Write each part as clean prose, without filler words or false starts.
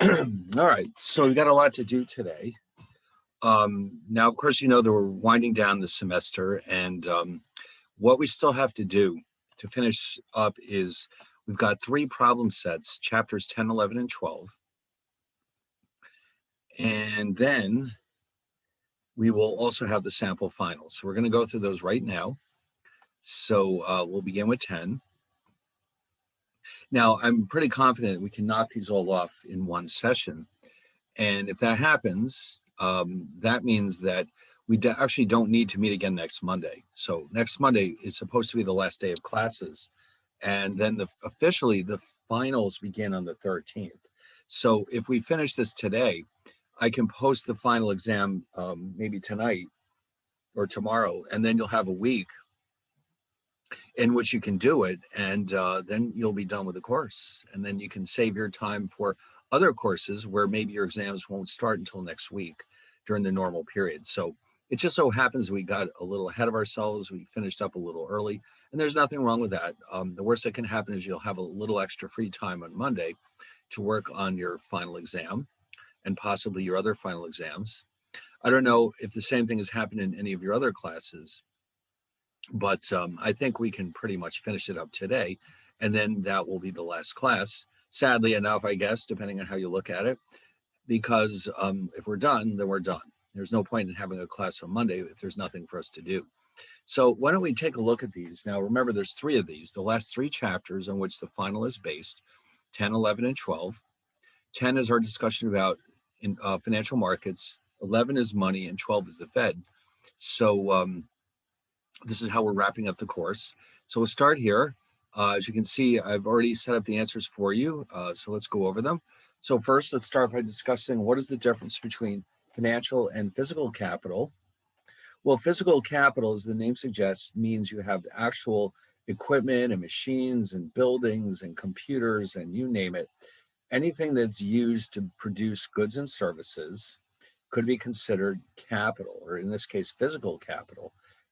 All right, so we got a lot to do today. Now, of course, you know that we're winding down the semester, and what we still have to do to finish up is we've got three problem sets, chapters 10, 11, and 12. And then we will also have the sample finals. So we're going to go through those right now. So we'll begin with 10. Now, I'm pretty confident we can knock these all off in one session. And if that happens, that means that we actually don't need to meet again next Monday. So next Monday is supposed to be the last day of classes. And then officially the finals begin on the 13th. So if we finish this today, I can post the final exam maybe tonight or tomorrow, and then you'll have a week in which you can do it, and then you'll be done with the course. And then you can save your time for other courses where maybe your exams won't start until next week during the normal period. So it just so happens we got a little ahead of ourselves. We finished up a little early, and there's nothing wrong with that. The worst that can happen is you'll have a little extra free time on Monday to work on your final exam and possibly your other final exams. I don't know if the same thing has happened in any of your other classes, but I think we can pretty much finish it up today, and then that will be the last class. Sadly enough, I guess, depending on how you look at it, because if we're done, then we're done. There's no point in having a class on Monday if there's nothing for us to do. So why don't we take a look at these? Now, remember, there's three of these, the last three chapters on which the final is based, 10, 11, and 12. 10 is our discussion about financial markets, 11 is money, and 12 is the Fed. So this is how we're wrapping up the course. So we'll start here. As you can see, I've already set up the answers for you. So let's go over them. So first, let's start by discussing what is the difference between financial and physical capital. Well, physical capital, as the name suggests, means you have actual equipment and machines and buildings and computers and you name it. Anything that's used to produce goods and services could be considered capital, or in this case, physical capital.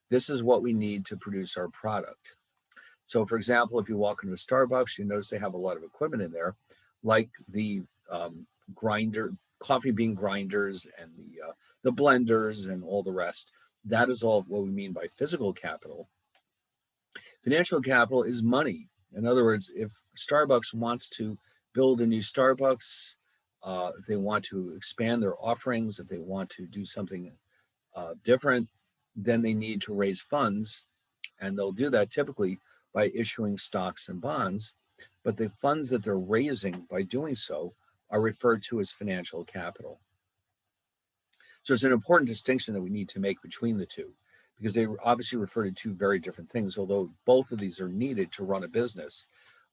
This is what we need to produce our product. So for example, if you walk into a Starbucks, you notice they have a lot of equipment in there, like the grinder, coffee bean grinders and the blenders and all the rest. That is all what we mean by physical capital. Financial capital is money. In other words, if Starbucks wants to build a new Starbucks, if they want to expand their offerings, if they want to do something different, then they need to raise funds, and they'll do that typically by issuing stocks and bonds. But the funds that they're raising by doing so are referred to as financial capital. So it's an important distinction that we need to make between the two, because they obviously refer to two very different things, although both of these are needed to run a business.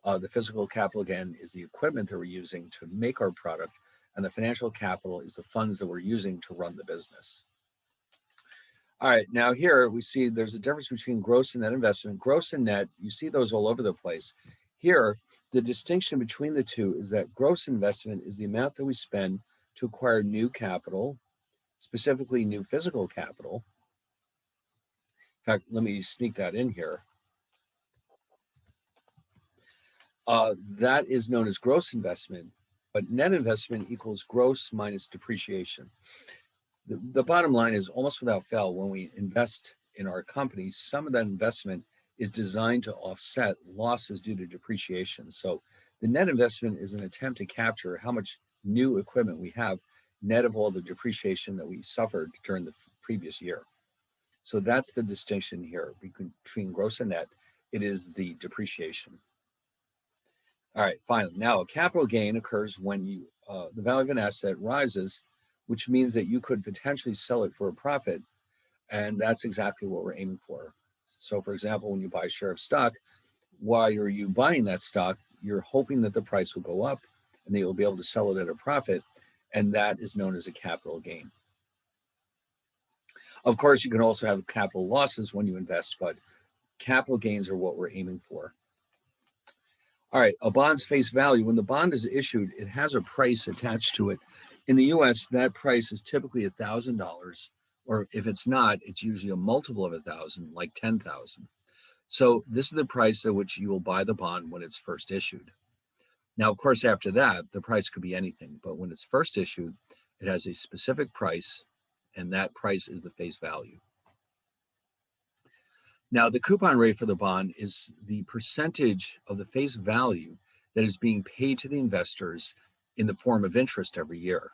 The physical capital, again, is the equipment that we're using to make our product, and the financial capital is the funds that we're using to run the business. All right, now here we see there's a difference between gross and net investment. Gross and net, you see those all over the place. Here, the distinction between the two is that gross investment is the amount that we spend to acquire new capital, specifically new physical capital. In fact, let me sneak that in here. That is known as gross investment, but net investment equals gross minus depreciation. The bottom line is, almost without fail, when we invest in our company, some of that investment is designed to offset losses due to depreciation. So the net investment is an attempt to capture how much new equipment we have, net of all the depreciation that we suffered during the previous year. So that's the distinction here between gross and net. It is the depreciation. All right, finally, now a capital gain occurs when the value of an asset rises, which means that you could potentially sell it for a profit, and that's exactly what we're aiming for. So for example, when you buy a share of stock, while you're buying that stock, you're hoping that the price will go up and that you'll be able to sell it at a profit, and that is known as a capital gain. Of course, you can also have capital losses when you invest, but capital gains are what we're aiming for. All right, a bond's face value. When the bond is issued, it has a price attached to it. In the US, that price is typically $1,000, or if it's not, it's usually a multiple of 1,000, like 10,000. So this is the price at which you will buy the bond when it's first issued. Now, of course, after that, the price could be anything, but when it's first issued, it has a specific price, and that price is the face value. Now, the coupon rate for the bond is the percentage of the face value that is being paid to the investors in the form of interest every year.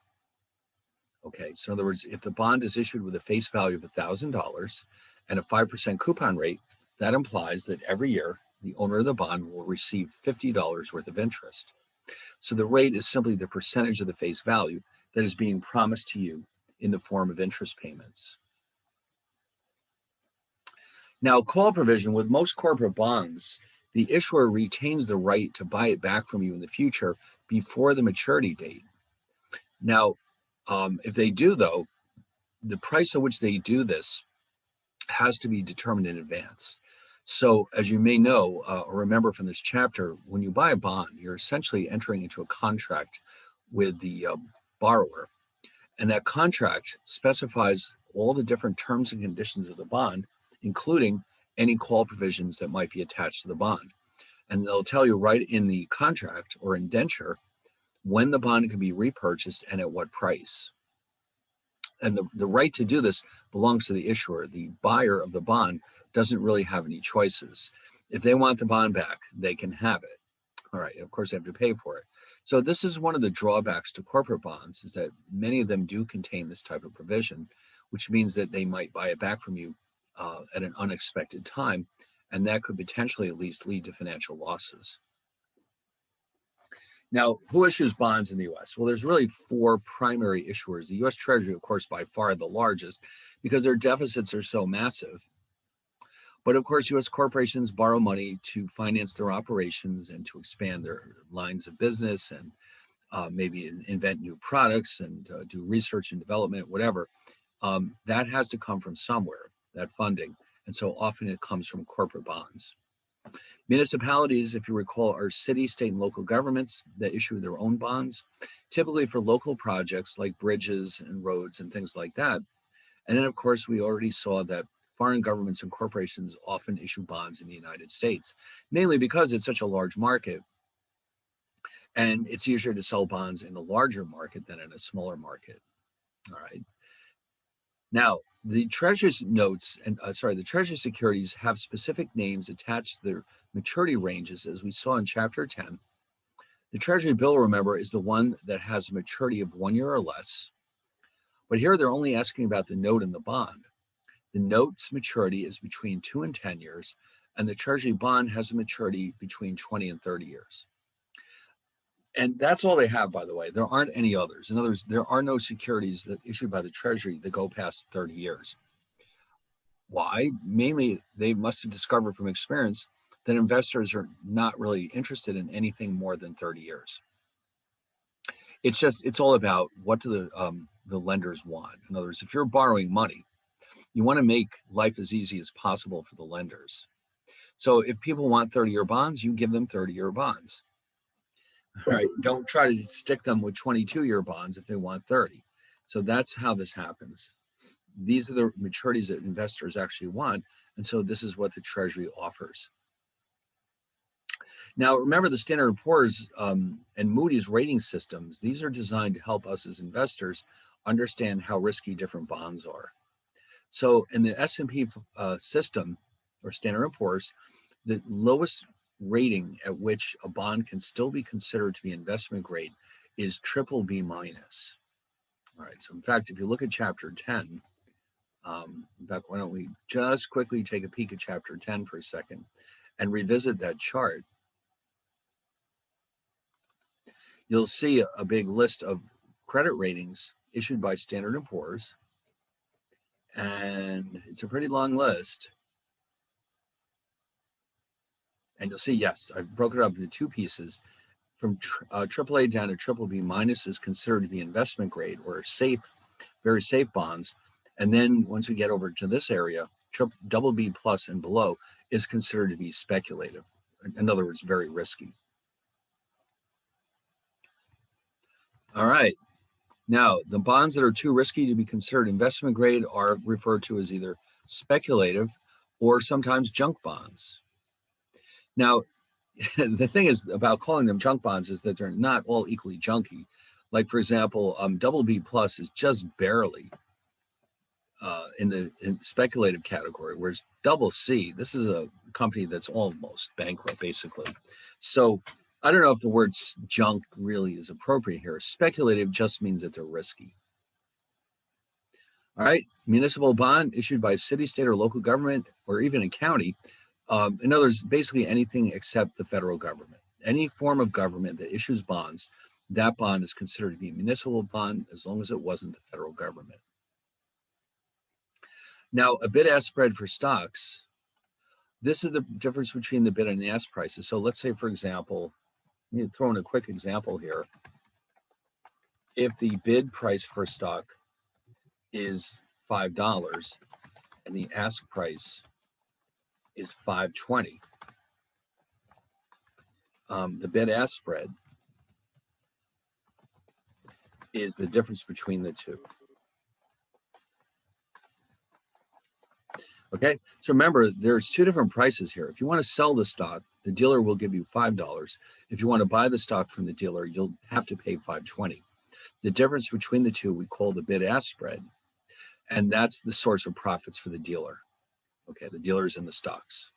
Okay, so in other words, if the bond is issued with a face value of $1,000 and a 5% coupon rate, that implies that every year the owner of the bond will receive $50 worth of interest. So the rate is simply the percentage of the face value that is being promised to you in the form of interest payments. Now, call provision with most corporate bonds, the issuer retains the right to buy it back from you in the future before the maturity date. Now, if they do, though, the price at which they do this has to be determined in advance. So, as you may know or remember from this chapter, when you buy a bond, you're essentially entering into a contract with the borrower. And that contract specifies all the different terms and conditions of the bond, including any call provisions that might be attached to the bond. And they'll tell you right in the contract or indenture when the bond can be repurchased and at what price. And the right to do this belongs to the issuer. The buyer of the bond doesn't really have any choices. If they want the bond back, they can have it. All right, of course, they have to pay for it. So this is one of the drawbacks to corporate bonds, is that many of them do contain this type of provision, which means that they might buy it back from you at an unexpected time, and that could potentially at least lead to financial losses. Now, who issues bonds in the U.S.? Well, there's really four primary issuers. The U.S. Treasury, of course, by far the largest, because their deficits are so massive. But of course, U.S. corporations borrow money to finance their operations and to expand their lines of business and maybe invent new products and do research and development, whatever. That has to come from somewhere, that funding. And so often it comes from corporate bonds. Municipalities, if you recall, are city, state, and local governments that issue their own bonds, typically for local projects like bridges and roads and things like that. And then, of course, we already saw that foreign governments and corporations often issue bonds in the United States, mainly because it's such a large market. And it's easier to sell bonds in a larger market than in a smaller market. All right. Now, the Treasury's notes and the Treasury securities have specific names attached to their maturity ranges, as we saw in Chapter 10. The Treasury bill, remember, is the one that has a maturity of 1 year or less. But here they're only asking about the note and the bond. The note's maturity is between 2 and 10 years, and the Treasury bond has a maturity between 20 and 30 years. And that's all they have, by the way. There aren't any others. In other words, there are no securities that issued by the Treasury that go past 30 years. Why? Mainly, they must have discovered from experience that investors are not really interested in anything more than 30 years. It's all about what do the lenders want. In other words, if you're borrowing money, you want to make life as easy as possible for the lenders. So if people want 30-year bonds, you give them 30-year bonds. All right, don't try to stick them with 22-year bonds if they want 30. So that's how this happens. These are the maturities that investors actually want, and so this is what the Treasury offers. Now, remember the Standard & Poor's and Moody's rating systems. These are designed to help us as investors understand how risky different bonds are. So in the S&P system, or Standard & Poor's, the lowest rating at which a bond can still be considered to be investment grade is BBB minus. All right, so in fact, if you look at Chapter 10, in fact, why don't we just quickly take a peek at Chapter 10 for a second and revisit that chart. You'll see a big list of credit ratings issued by Standard & Poor's, and it's a pretty long list. And you'll see, yes, I've broken it up into two pieces. From AAA down to BBB minus is considered to be investment grade or safe, very safe bonds. And then once we get over to this area, BB plus and below is considered to be speculative. In other words, very risky. All right. Now, the bonds that are too risky to be considered investment grade are referred to as either speculative or sometimes junk bonds. Now, the thing is about calling them junk bonds is that they're not all equally junky. Like, for example, double B plus is just barely in the speculative category, whereas double C, this is a company that's almost bankrupt, basically. So I don't know if the word junk really is appropriate here. Speculative just means that they're risky. All right, municipal bond issued by a city, state, or local government, or even a county. In other words, basically anything except the federal government. Any form of government that issues bonds, that bond is considered to be a municipal bond as long as it wasn't the federal government. Now, a bid-ask spread for stocks, this is the difference between the bid and the ask prices. So let's say, for example, let me throw in a quick example here. If the bid price for a stock is $5 and the ask price is $5.20, the bid-ask spread is the difference between the two. Okay, so remember, there's two different prices here. If you want to sell the stock, the dealer will give you $5. If you want to buy the stock from the dealer, you'll have to pay $5.20. The difference between the two we call the bid-ask spread, and that's the source of profits for the dealer. Okay, the dealers and the stocks.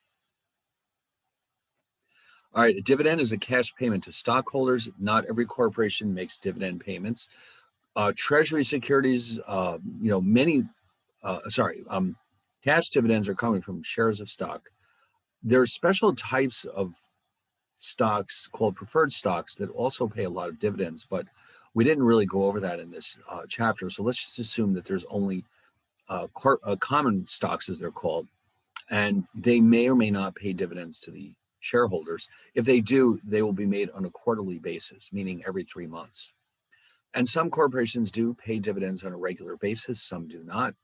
All right, a dividend is a cash payment to stockholders. Not every corporation makes dividend payments. Treasury securities, cash dividends are coming from shares of stock. There are special types of stocks called preferred stocks that also pay a lot of dividends, but we didn't really go over that in this chapter. So let's just assume that there's only common stocks, as they're called, and they may or may not pay dividends to the shareholders. If they do, they will be made on a quarterly basis, meaning every 3 months. And some corporations do pay dividends on a regular basis, some do not.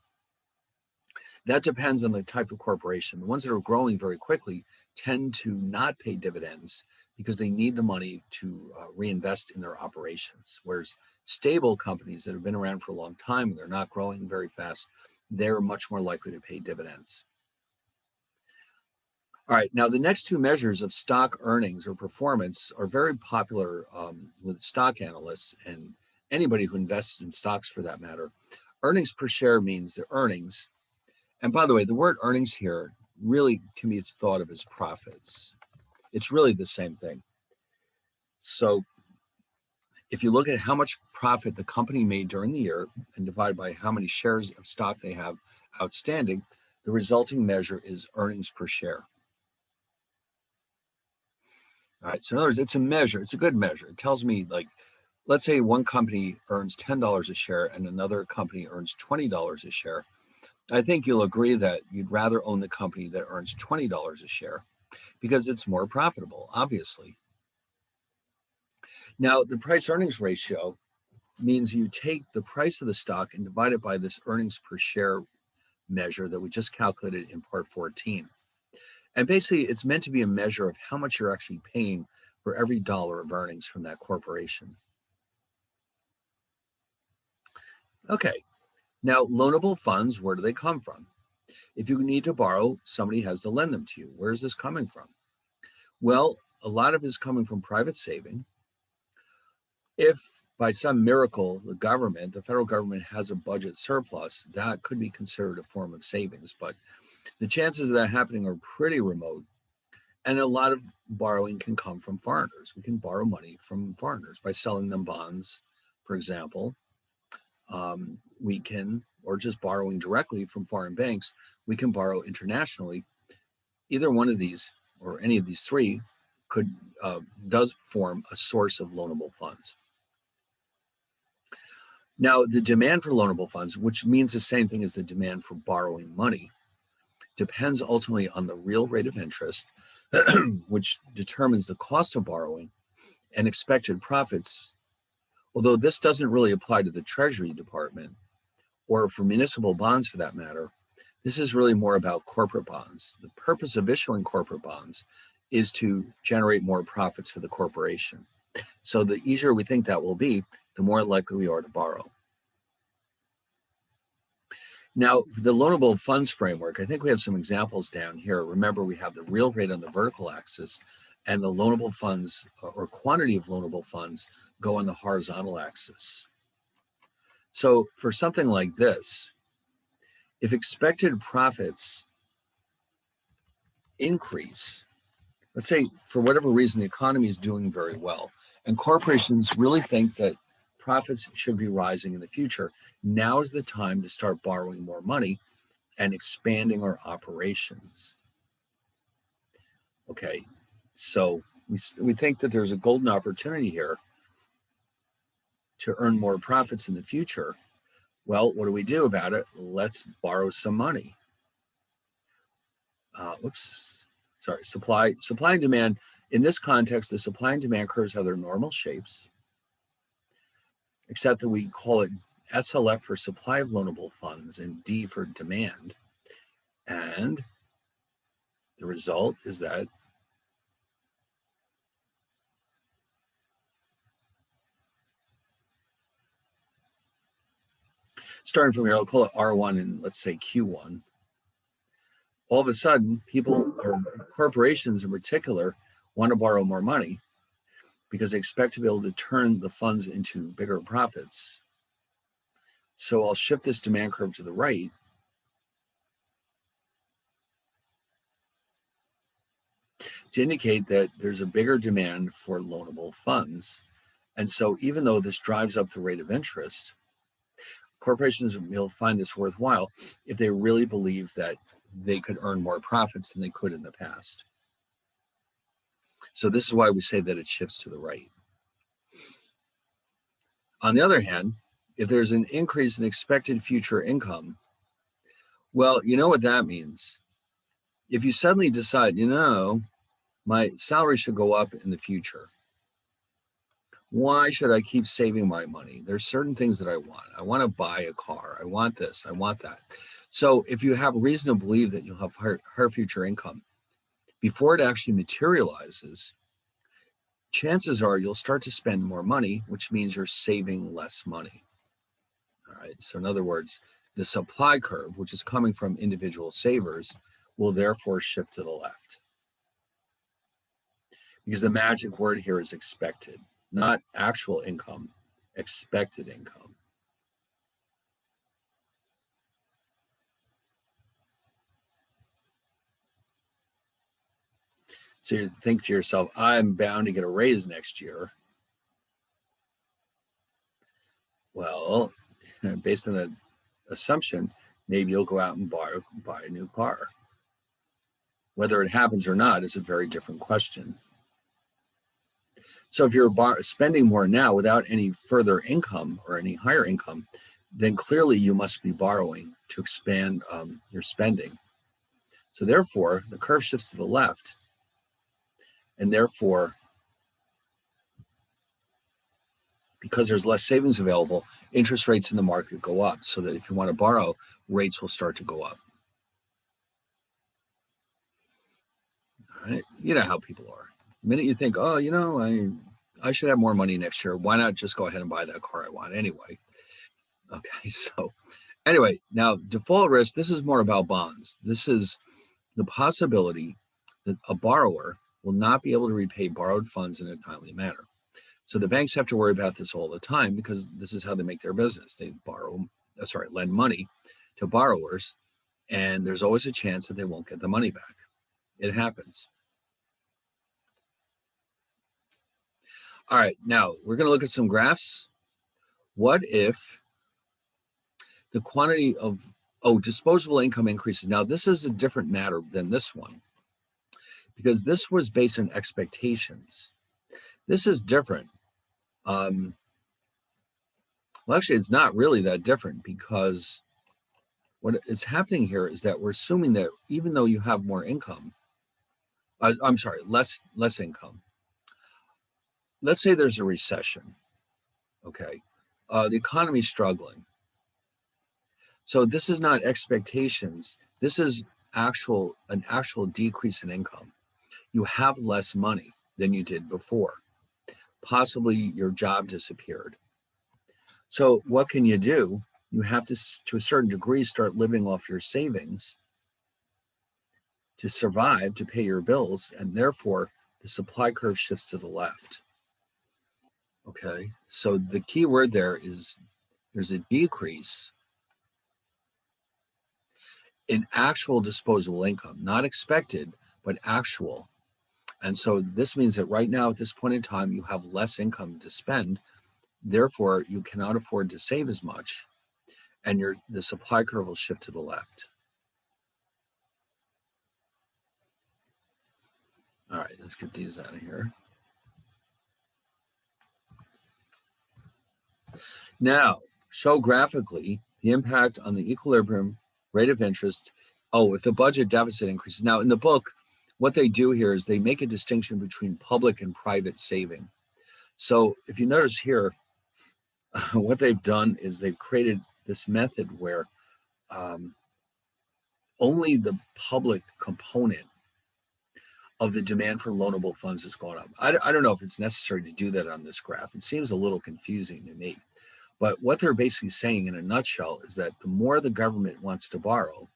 That depends on the type of corporation. The ones that are growing very quickly tend to not pay dividends because they need the money to reinvest in their operations. Whereas stable companies that have been around for a long time and they're not growing very fast, they're much more likely to pay dividends. All right, now the next two measures of stock earnings or performance are very popular with stock analysts and anybody who invests in stocks for that matter. Earnings per share means the earnings. And by the way, the word earnings here really can be thought of as profits. It's really the same thing. So if you look at how much profit the company made during the year and divide by how many shares of stock they have outstanding, the resulting measure is earnings per share. All right, so in other words, it's a measure, it's a good measure. It tells me, like, let's say one company earns $10 a share and another company earns $20 a share. I think you'll agree that you'd rather own the company that earns $20 a share because it's more profitable, obviously. Now, the price earnings ratio means you take the price of the stock and divide it by this earnings per share measure that we just calculated in part 14. And basically, it's meant to be a measure of how much you're actually paying for every dollar of earnings from that corporation. Okay, now loanable funds, where do they come from? If you need to borrow, somebody has to lend them to you. Where is this coming from? Well, a lot of it is coming from private saving. If by some miracle, the federal government has a budget surplus, that could be considered a form of savings, but the chances of that happening are pretty remote. And a lot of borrowing can come from foreigners. We can borrow money from foreigners by selling them bonds, for example. We can, or just borrowing directly from foreign banks, we can borrow internationally. Either one of these or any of these three does form a source of loanable funds. Now, the demand for loanable funds, which means the same thing as the demand for borrowing money, depends ultimately on the real rate of interest, which determines the cost of borrowing and expected profits. Although this doesn't really apply to the Treasury Department or for municipal bonds for that matter, this is really more about corporate bonds. The purpose of issuing corporate bonds is to generate more profits for the corporation. So the easier we think that will be, the more likely we are to borrow. Now, the loanable funds framework, I think we have some examples down here. Remember, we have the real rate on the vertical axis and the loanable funds or quantity of loanable funds go on the horizontal axis. So for something like this, if expected profits increase, let's say for whatever reason the economy is doing very well, and corporations really think that profits should be rising in the future, now is the time to start borrowing more money and expanding our operations. Okay, so we think that there's a golden opportunity here to earn more profits in the future. Well, what do we do about it? Let's borrow some money. Supply and demand. In this context, the supply and demand curves have their normal shapes, except that we call it SLF for supply of loanable funds and D for demand. And the result is that starting from here, I'll call it R1 and let's say Q1. All of a sudden, people or corporations in particular want to borrow more money because they expect to be able to turn the funds into bigger profits. So I'll shift this demand curve to the right. To indicate that there's a bigger demand for loanable funds. And so even though this drives up the rate of interest, corporations will find this worthwhile if they really believe that they could earn more profits than they could in the past. So this is why we say that it shifts to the right. On the other hand, if there's an increase in expected future income, well, you know what that means. If you suddenly decide, my salary should go up in the future. Why should I keep saving my money? There's certain things that I want. I want to buy a car. I want this. I want that. So if you have reason to believe that you'll have higher future income, before it actually materializes, chances are you'll start to spend more money, which means you're saving less money. All right. So in other words, the supply curve, which is coming from individual savers, will therefore shift to the left. Because the magic word here is expected, not actual income, expected income. So you think to yourself, I'm bound to get a raise next year. Well, based on that assumption, maybe you'll go out and buy a new car. Whether it happens or not is a very different question. So if you're spending more now without any further income or any higher income, then clearly you must be borrowing to expand your spending. So therefore, the curve shifts to the left. And therefore, because there's less savings available, interest rates in the market go up, so that if you want to borrow, rates will start to go up. All right? You know how people are. The minute you think, oh, I should have more money next year, why not just go ahead and buy that car I want anyway? Okay, so anyway, now default risk, this is more about bonds. This is the possibility that a borrower will not be able to repay borrowed funds in a timely manner. So the banks have to worry about this all the time because this is how they make their business. They lend money to borrowers, and there's always a chance that they won't get the money back. It happens. All right, now we're going to look at some graphs. What if the quantity of disposable income increases? Now, this is a different matter than this one because this was based on expectations. This is different. Well, actually, it's not really that different because what is happening here is that we're assuming that even though you have more income, less income. Let's say there's a recession. Okay, the economy's struggling. So this is not expectations. This is an actual decrease in income. You have less money than you did before. Possibly your job disappeared. So what can you do? You have to a certain degree, start living off your savings to survive, to pay your bills. And therefore, the supply curve shifts to the left. Okay, so the key word there is there's a decrease in actual disposable income, not expected, but actual. And so this means that right now, at this point in time, you have less income to spend. Therefore, you cannot afford to save as much, and the supply curve will shift to the left. All right, let's get these out of here. Now, show graphically the impact on the equilibrium rate of interest. Oh, if the budget deficit increases. Now, in the book, what they do here is they make a distinction between public and private saving. So if you notice here, what they've done is they've created this method where only the public component of the demand for loanable funds has gone up. I don't know if it's necessary to do that on this graph. It seems a little confusing to me. But what they're basically saying in a nutshell is that the more the government wants to borrow,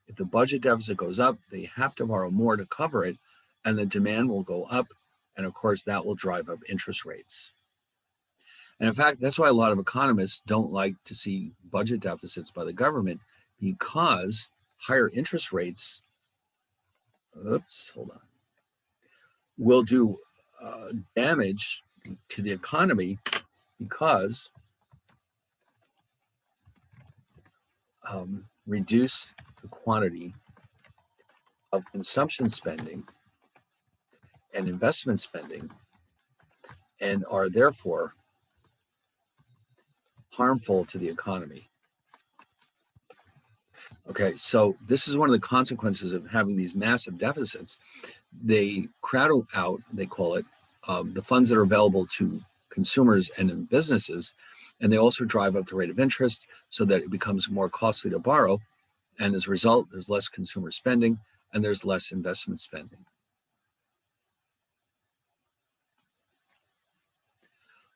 if the budget deficit goes up, they have to borrow more to cover it, and the demand will go up. And of course, that will drive up interest rates. And in fact, that's why a lot of economists don't like to see budget deficits by the government, because higher interest rates, will do damage to the economy, because reduce the quantity of consumption spending and investment spending, and are therefore harmful to the economy. Okay, so this is one of the consequences of having these massive deficits. They crowd out, they call it, the funds that are available to consumers and businesses, and they also drive up the rate of interest so that it becomes more costly to borrow. And as a result, there's less consumer spending and there's less investment spending.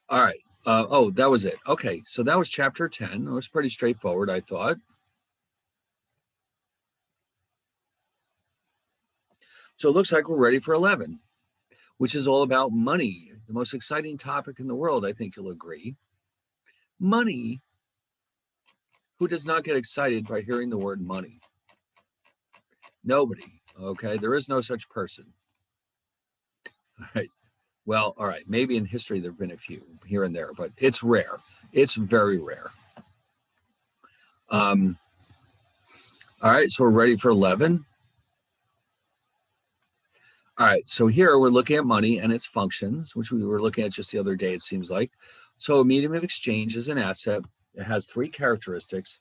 All right. Oh, that was it. Okay, so that was chapter 10. It was pretty straightforward, I thought. So it looks like we're ready for 11, which is all about money, the most exciting topic in the world, I think you'll agree. Money. Who does not get excited by hearing the word money? Nobody. Okay, there is no such person. All right. Well, all right, maybe in history there have been a few here and there, but it's rare. It's very rare. All right, so we're ready for 11. All right, so here we're looking at money and its functions, which we were looking at just the other day, it seems like. So a medium of exchange is an asset. It has three characteristics.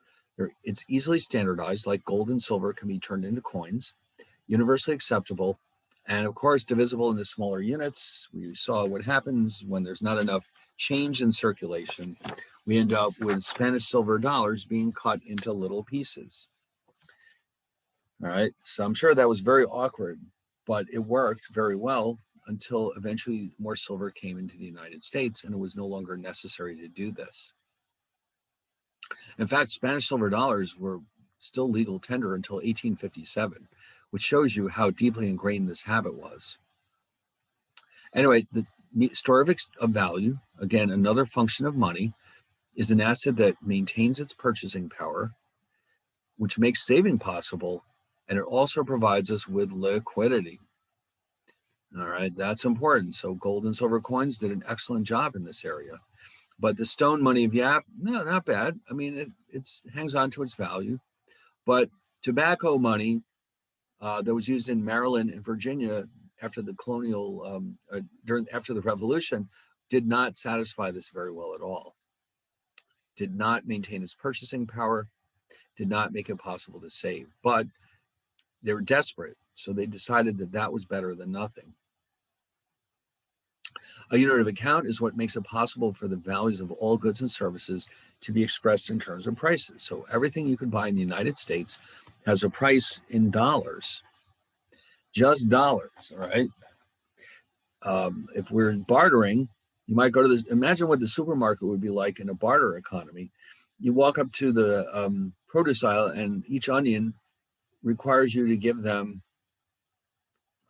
It's easily standardized, like gold and silver can be turned into coins, universally acceptable, and of course, divisible into smaller units. We saw what happens when there's not enough change in circulation. We end up with Spanish silver dollars being cut into little pieces. All right, so I'm sure that was very awkward, but it worked very well until eventually more silver came into the United States and it was no longer necessary to do this. In fact, Spanish silver dollars were still legal tender until 1857, which shows you how deeply ingrained this habit was. Anyway, the store of value, again, another function of money, is an asset that maintains its purchasing power, which makes saving possible, and it also provides us with liquidity. All right, that's important. So gold and silver coins did an excellent job in this area. But the stone money of Yap, no, not bad. I mean, it hangs on to its value. But tobacco money that was used in Maryland and Virginia after the after the Revolution did not satisfy this very well at all. Did not maintain its purchasing power, did not make it possible to save. But they were desperate, so they decided that that was better than nothing. A unit of account is what makes it possible for the values of all goods and services to be expressed in terms of prices. So everything you can buy in the United States has a price in dollars, just dollars, all right? If we're bartering, you might go to this, imagine what the supermarket would be like in a barter economy. You walk up to the produce aisle and each onion requires you to give them,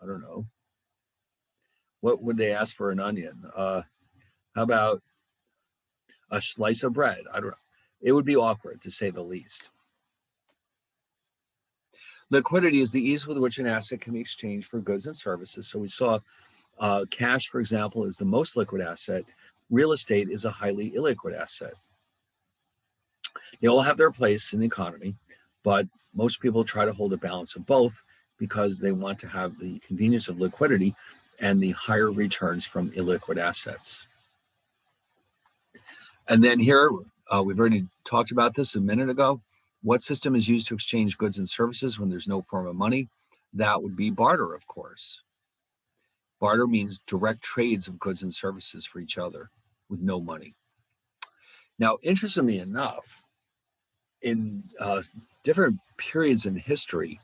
I don't know, What would they ask for an onion? How about a slice of bread? I don't know. It would be awkward, to say the least. Liquidity is the ease with which an asset can be exchanged for goods and services. So we saw cash, for example, is the most liquid asset. Real estate is a highly illiquid asset. They all have their place in the economy, but most people try to hold a balance of both because they want to have the convenience of liquidity and the higher returns from illiquid assets. And then here, we've already talked about this a minute ago. What system is used to exchange goods and services when there's no form of money? That would be barter, of course. Barter means direct trades of goods and services for each other with no money. Now, interestingly enough, in different periods in history,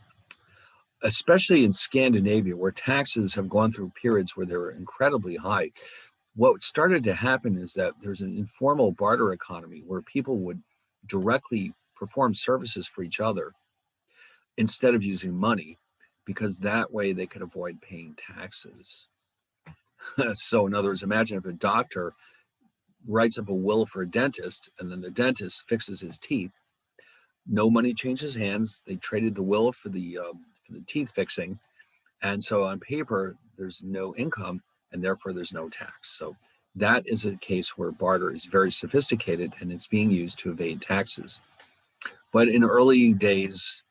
especially in Scandinavia, where taxes have gone through periods where they were incredibly high, what started to happen is that there's an informal barter economy where people would directly perform services for each other instead of using money, because that way they could avoid paying taxes. So in other words, imagine if a doctor writes up a will for a dentist and then the dentist fixes his teeth. No money changes hands. They traded the will for the teeth fixing. And so on paper, there's no income and therefore there's no tax. So that is a case where barter is very sophisticated and it's being used to evade taxes. But in early days,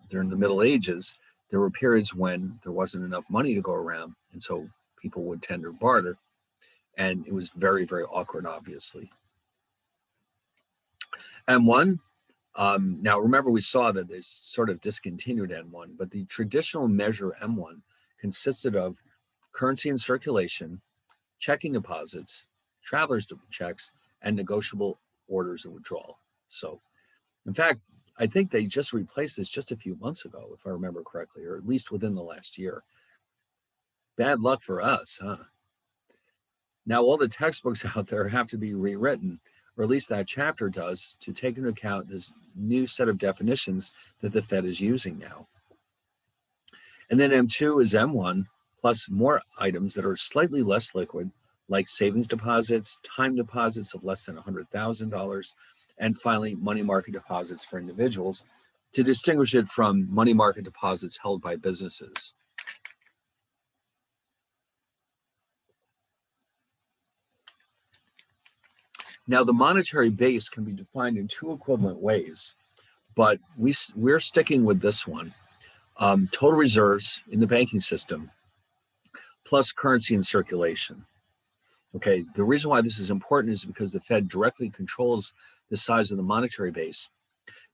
during the Middle Ages, there were periods when there wasn't enough money to go around. And so people would tender barter. And it was very, very awkward, obviously. M1, now remember we saw that they sort of discontinued M1, but the traditional measure M1 consisted of currency in circulation, checking deposits, travelers' checks, and negotiable orders of withdrawal. So, in fact, I think they just replaced this just a few months ago, if I remember correctly, or at least within the last year. Bad luck for us, huh? Now, all the textbooks out there have to be rewritten, or at least that chapter does, to take into account this new set of definitions that the Fed is using now. And then M2 is M1, plus more items that are slightly less liquid, like savings deposits, time deposits of less than $100,000, and finally, money market deposits for individuals, to distinguish it from money market deposits held by businesses. Now, the monetary base can be defined in two equivalent ways, but we're sticking with this one. Total reserves in the banking system, plus currency in circulation. Okay, the reason why this is important is because the Fed directly controls the size of the monetary base.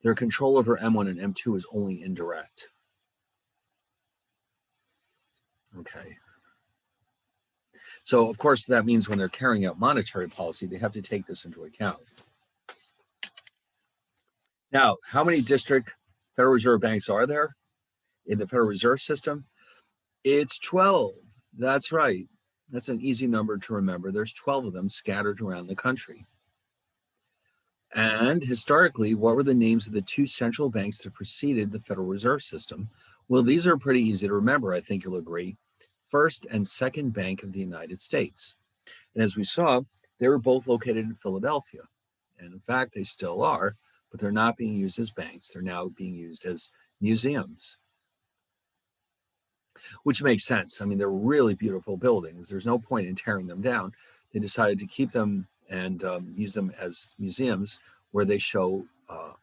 Their control over M1 and M2 is only indirect. Okay. So, of course, that means when they're carrying out monetary policy, they have to take this into account. Now, how many district Federal Reserve banks are there in the Federal Reserve System? It's 12. That's right. That's an easy number to remember. There's 12 of them scattered around the country. And historically, what were the names of the two central banks that preceded the Federal Reserve System? Well, these are pretty easy to remember, I think you'll agree. First and Second Bank of the United States. And as we saw, they were both located in Philadelphia. And in fact, they still are, but they're not being used as banks. They're now being used as museums, which makes sense. I mean, they're really beautiful buildings. There's no point in tearing them down. They decided to keep them and use them as museums where they show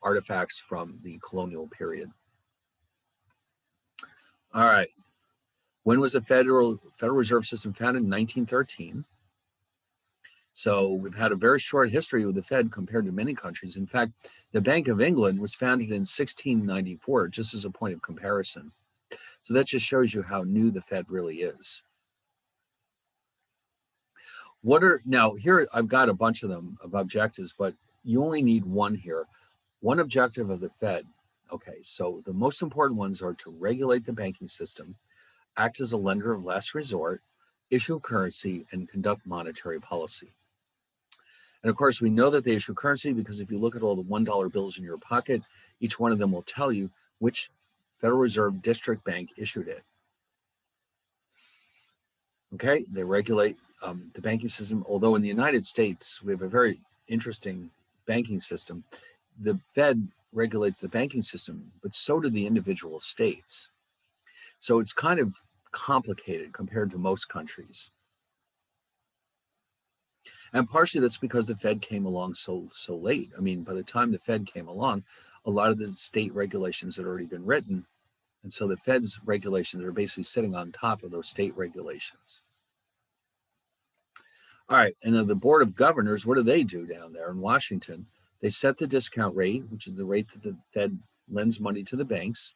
artifacts from the colonial period. All right. When was the Federal Reserve System founded? In 1913. So we've had a very short history with the Fed compared to many countries. In fact, the Bank of England was founded in 1694, just as a point of comparison. So that just shows you how new the Fed really is. Now here I've got a bunch of them of objectives, but you only need one here. One objective of the Fed. Okay, so the most important ones are to regulate the banking system, act as a lender of last resort, issue currency, and conduct monetary policy. And of course, we know that they issue currency because if you look at all the $1 bills in your pocket, each one of them will tell you which Federal Reserve District Bank issued it. Okay, they regulate the banking system. Although in the United States, we have a very interesting banking system. The Fed regulates the banking system, but so do the individual states. So it's kind of complicated compared to most countries. And partially that's because the Fed came along so late. I mean, by the time the Fed came along, a lot of the state regulations had already been written. And so the Fed's regulations are basically sitting on top of those state regulations. All right, and then the Board of Governors, what do they do down there in Washington? They set the discount rate, which is the rate that the Fed lends money to the banks.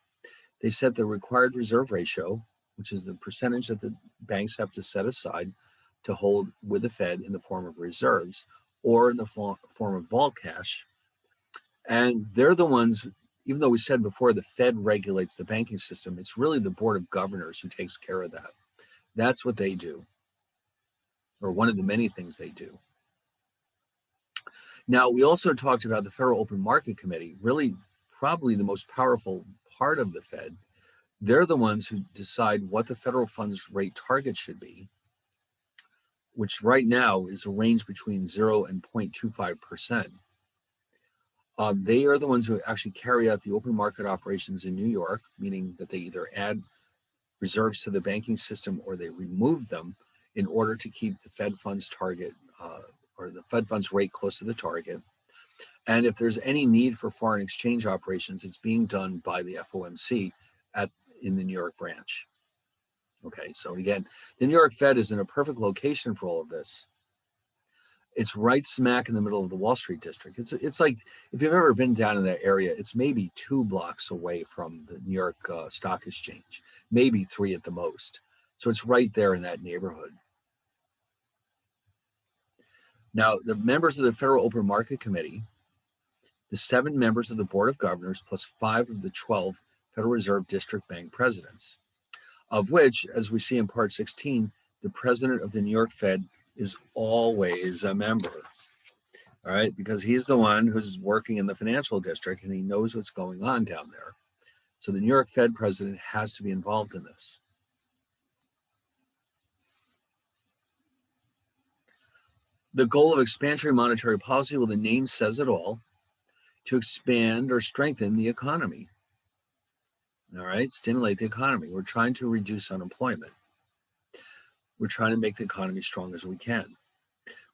They set the required reserve ratio, which is the percentage that the banks have to set aside to hold with the Fed in the form of reserves or in the form of vol cash. And they're the ones, even though we said before the Fed regulates the banking system, it's really the Board of Governors who takes care of that. That's what they do, or one of the many things they do. Now, we also talked about the Federal Open Market Committee, really probably the most powerful part of the Fed. They're the ones who decide what the federal funds rate target should be, which right now is a range between 0 and 0.25%. They are the ones who actually carry out the open market operations in New York, meaning that they either add reserves to the banking system or they remove them in order to keep the Fed funds target or the Fed funds rate close to the target. And if there's any need for foreign exchange operations, it's being done by the FOMC in the New York branch. Okay, so again, the New York Fed is in a perfect location for all of this. It's right smack in the middle of the Wall Street district. It's like, if you've ever been down in that area, it's maybe 2 blocks away from the New York Stock Exchange, maybe 3 at the most. So it's right there in that neighborhood. Now, the members of the Federal Open Market Committee, the 7 members of the Board of Governors, plus 5 of the 12 Federal Reserve District Bank presidents, of which, as we see in Part 16, the president of the New York Fed is always a member, all right, because he's the one who's working in the financial district and he knows what's going on down there. So the New York Fed president has to be involved in this. The goal of expansionary monetary policy, well, the name says it all, to expand or strengthen the economy. All right, stimulate the economy. We're trying to reduce unemployment. We're trying to make the economy strong as we can.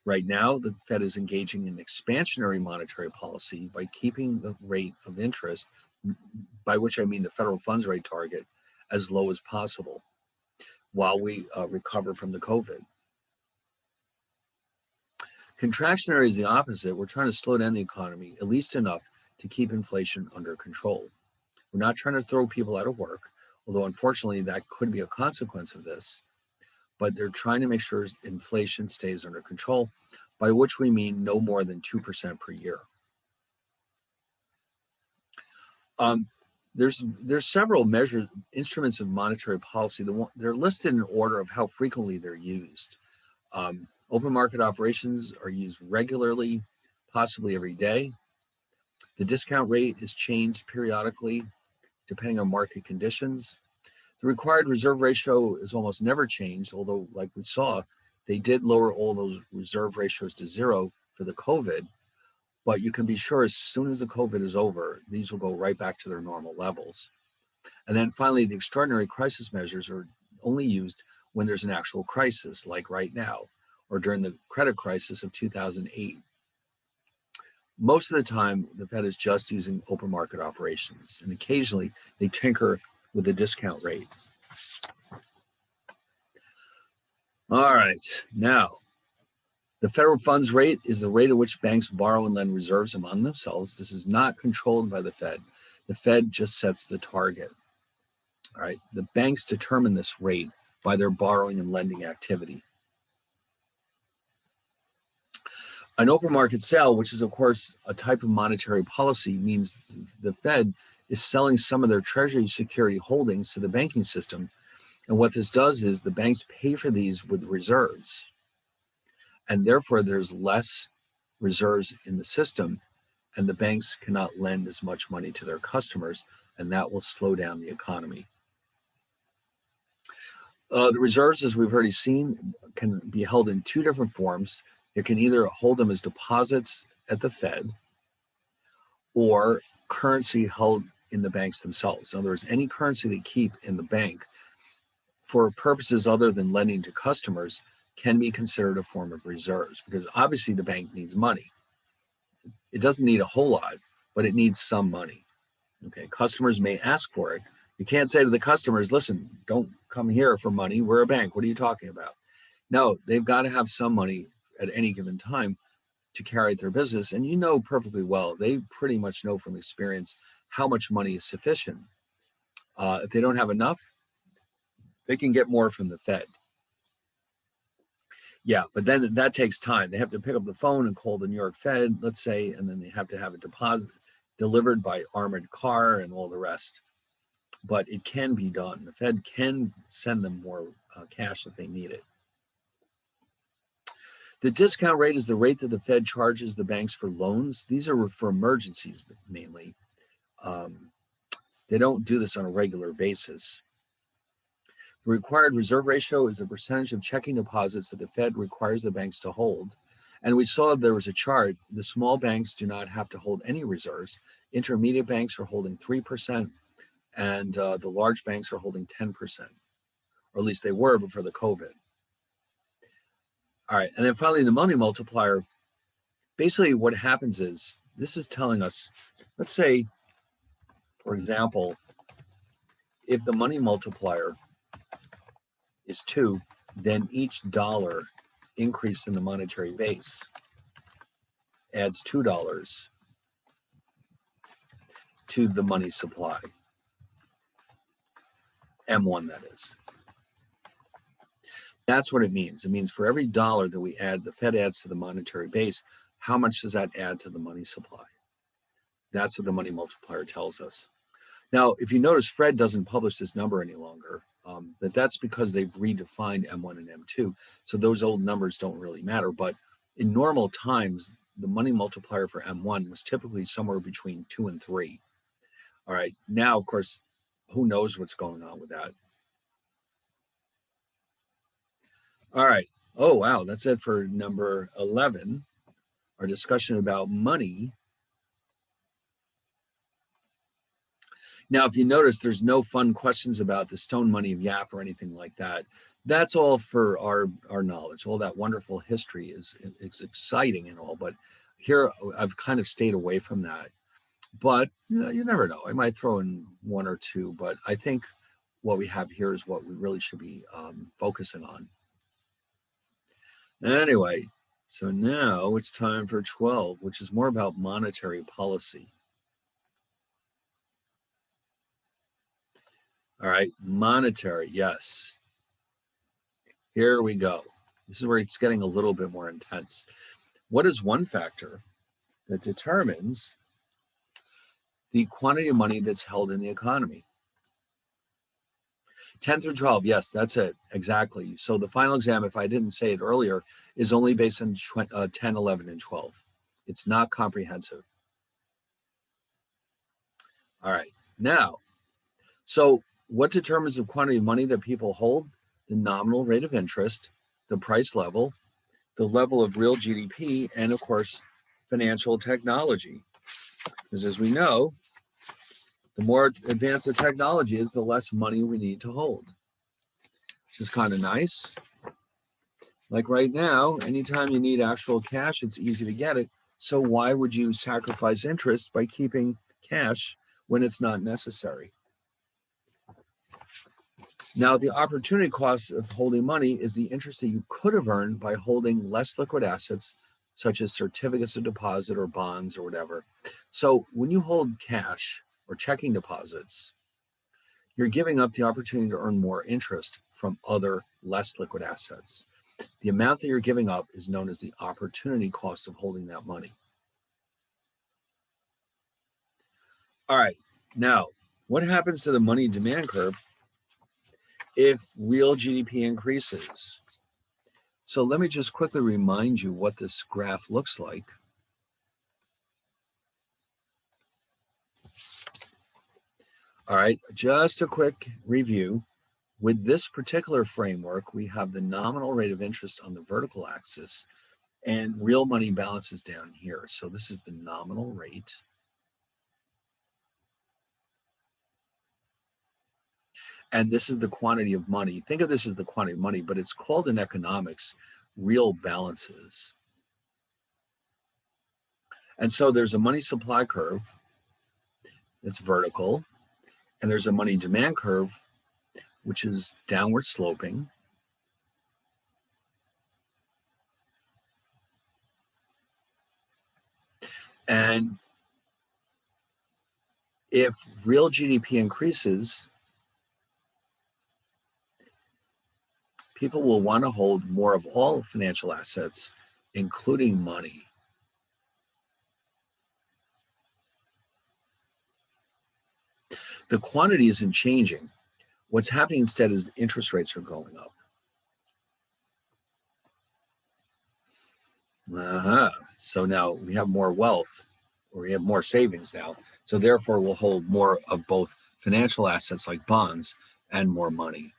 Right now, the Fed is engaging in expansionary monetary policy by keeping the rate of interest, by which I mean the federal funds rate target, as low as possible while we recover from the COVID. Contractionary is the opposite. We're trying to slow down the economy, at least enough to keep inflation under control. We're not trying to throw people out of work, although unfortunately that could be a consequence of this. But they're trying to make sure inflation stays under control, by which we mean no more than 2% per year. There's several instruments of monetary policy. They're listed in order of how frequently they're used. Open market operations are used regularly, possibly every day. The discount rate is changed periodically, depending on market conditions. The required reserve ratio is almost never changed, although, like we saw, they did lower all those reserve ratios to 0 for the COVID. But you can be sure as soon as the COVID is over, these will go right back to their normal levels. And then finally, the extraordinary crisis measures are only used when there's an actual crisis, like right now, or during the credit crisis of 2008. Most of the time, the Fed is just using open market operations, and occasionally they tinker with the discount rate. All right, now, the federal funds rate is the rate at which banks borrow and lend reserves among themselves. This is not controlled by the Fed. The Fed just sets the target. All right, the banks determine this rate by their borrowing and lending activity. An open market sale, which is of course a type of monetary policy, means the Fed is selling some of their treasury security holdings to the banking system. And what this does is the banks pay for these with reserves. And therefore there's less reserves in the system, and the banks cannot lend as much money to their customers, and that will slow down the economy. The reserves, as we've already seen, can be held in two different forms. You can either hold them as deposits at the Fed or currency held in the banks themselves. In other words, any currency they keep in the bank for purposes other than lending to customers can be considered a form of reserves, because obviously the bank needs money. It doesn't need a whole lot, but it needs some money. Okay, customers may ask for it. You can't say to the customers, listen, don't come here for money. We're a bank. What are you talking about? No, they've got to have some money at any given time to carry their business. And you know perfectly well, they pretty much know from experience how much money is sufficient. If they don't have enough, they can get more from the Fed. Yeah, but then that takes time. They have to pick up the phone and call the New York Fed, let's say, and then they have to have a deposit delivered by armored car and all the rest. But it can be done. The Fed can send them more cash if they need it. The discount rate is the rate that the Fed charges the banks for loans. These are for emergencies mainly. They don't do this on a regular basis. The required reserve ratio is the percentage of checking deposits that the Fed requires the banks to hold. And we saw there was a chart. The small banks do not have to hold any reserves. Intermediate banks are holding 3%, and the large banks are holding 10%, or at least they were before the COVID. All right, and then finally, the money multiplier. Basically, what happens is, this is telling us, let's say, for example, if the money multiplier is 2, then each dollar increase in the monetary base adds $2 to the money supply, M1 that is. That's what it means. It means for every dollar that we add, the Fed adds to the monetary base, how much does that add to the money supply? That's what the money multiplier tells us. Now, if you notice, Fred doesn't publish this number any longer. That's because they've redefined M1 and M2. So those old numbers don't really matter. But in normal times, the money multiplier for M1 was typically somewhere between 2 and 3. All right. Now, of course, who knows what's going on with that? All right. Oh, wow. That's it for number 11, our discussion about money. Now, if you notice, there's no fun questions about the stone money of Yap or anything like that. That's all for our knowledge. All that wonderful history is exciting and all, but here I've kind of stayed away from that. But you never know. I might throw in one or two, but I think what we have here is what we really should be focusing on. Anyway, so now it's time for 12, which is more about monetary policy. All right, monetary, yes. Here we go. This is where it's getting a little bit more intense. What is one factor that determines the quantity of money that's held in the economy? 10 through 12, yes, that's it, exactly. So the final exam, if I didn't say it earlier, is only based on 10, 11, and 12. It's not comprehensive. All right, now, so what determines the quantity of money that people hold? The nominal rate of interest, the price level, the level of real GDP, and of course, financial technology. Because as we know, the more advanced the technology is, the less money we need to hold. Which is kind of nice. Like right now, anytime you need actual cash, it's easy to get it. So why would you sacrifice interest by keeping cash when it's not necessary? Now, the opportunity cost of holding money is the interest that you could have earned by holding less liquid assets, such as certificates of deposit or bonds or whatever. So when you hold cash or checking deposits, you're giving up the opportunity to earn more interest from other less liquid assets. The amount that you're giving up is known as the opportunity cost of holding that money. All right, now, what happens to the money demand curve if real GDP increases? So let me just quickly remind you what this graph looks like. All right, just a quick review. With this particular framework, we have the nominal rate of interest on the vertical axis and real money balances down here. So this is the nominal rate. And this is the quantity of money. Think of this as the quantity of money, but it's called in economics real balances. And so there's a money supply curve that's vertical, and there's a money demand curve, which is downward sloping. And if real GDP increases, people will want to hold more of all financial assets, including money. The quantity isn't changing. What's happening instead is the interest rates are going up. So now we have more wealth, or we have more savings now. So therefore we'll hold more of both financial assets like bonds and more money.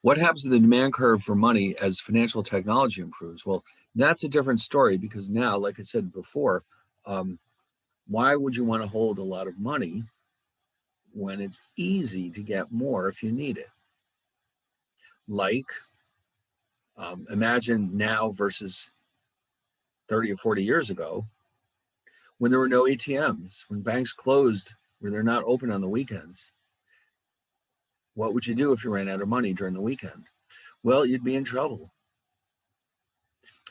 What happens to the demand curve for money as financial technology improves? Well, that's a different story, because now, like I said before, why would you want to hold a lot of money when it's easy to get more if you need it? Like, imagine now versus 30 or 40 years ago, when there were no ATMs, when banks closed, where they're not open on the weekends. What would you do if you ran out of money during the weekend? Well, you'd be in trouble.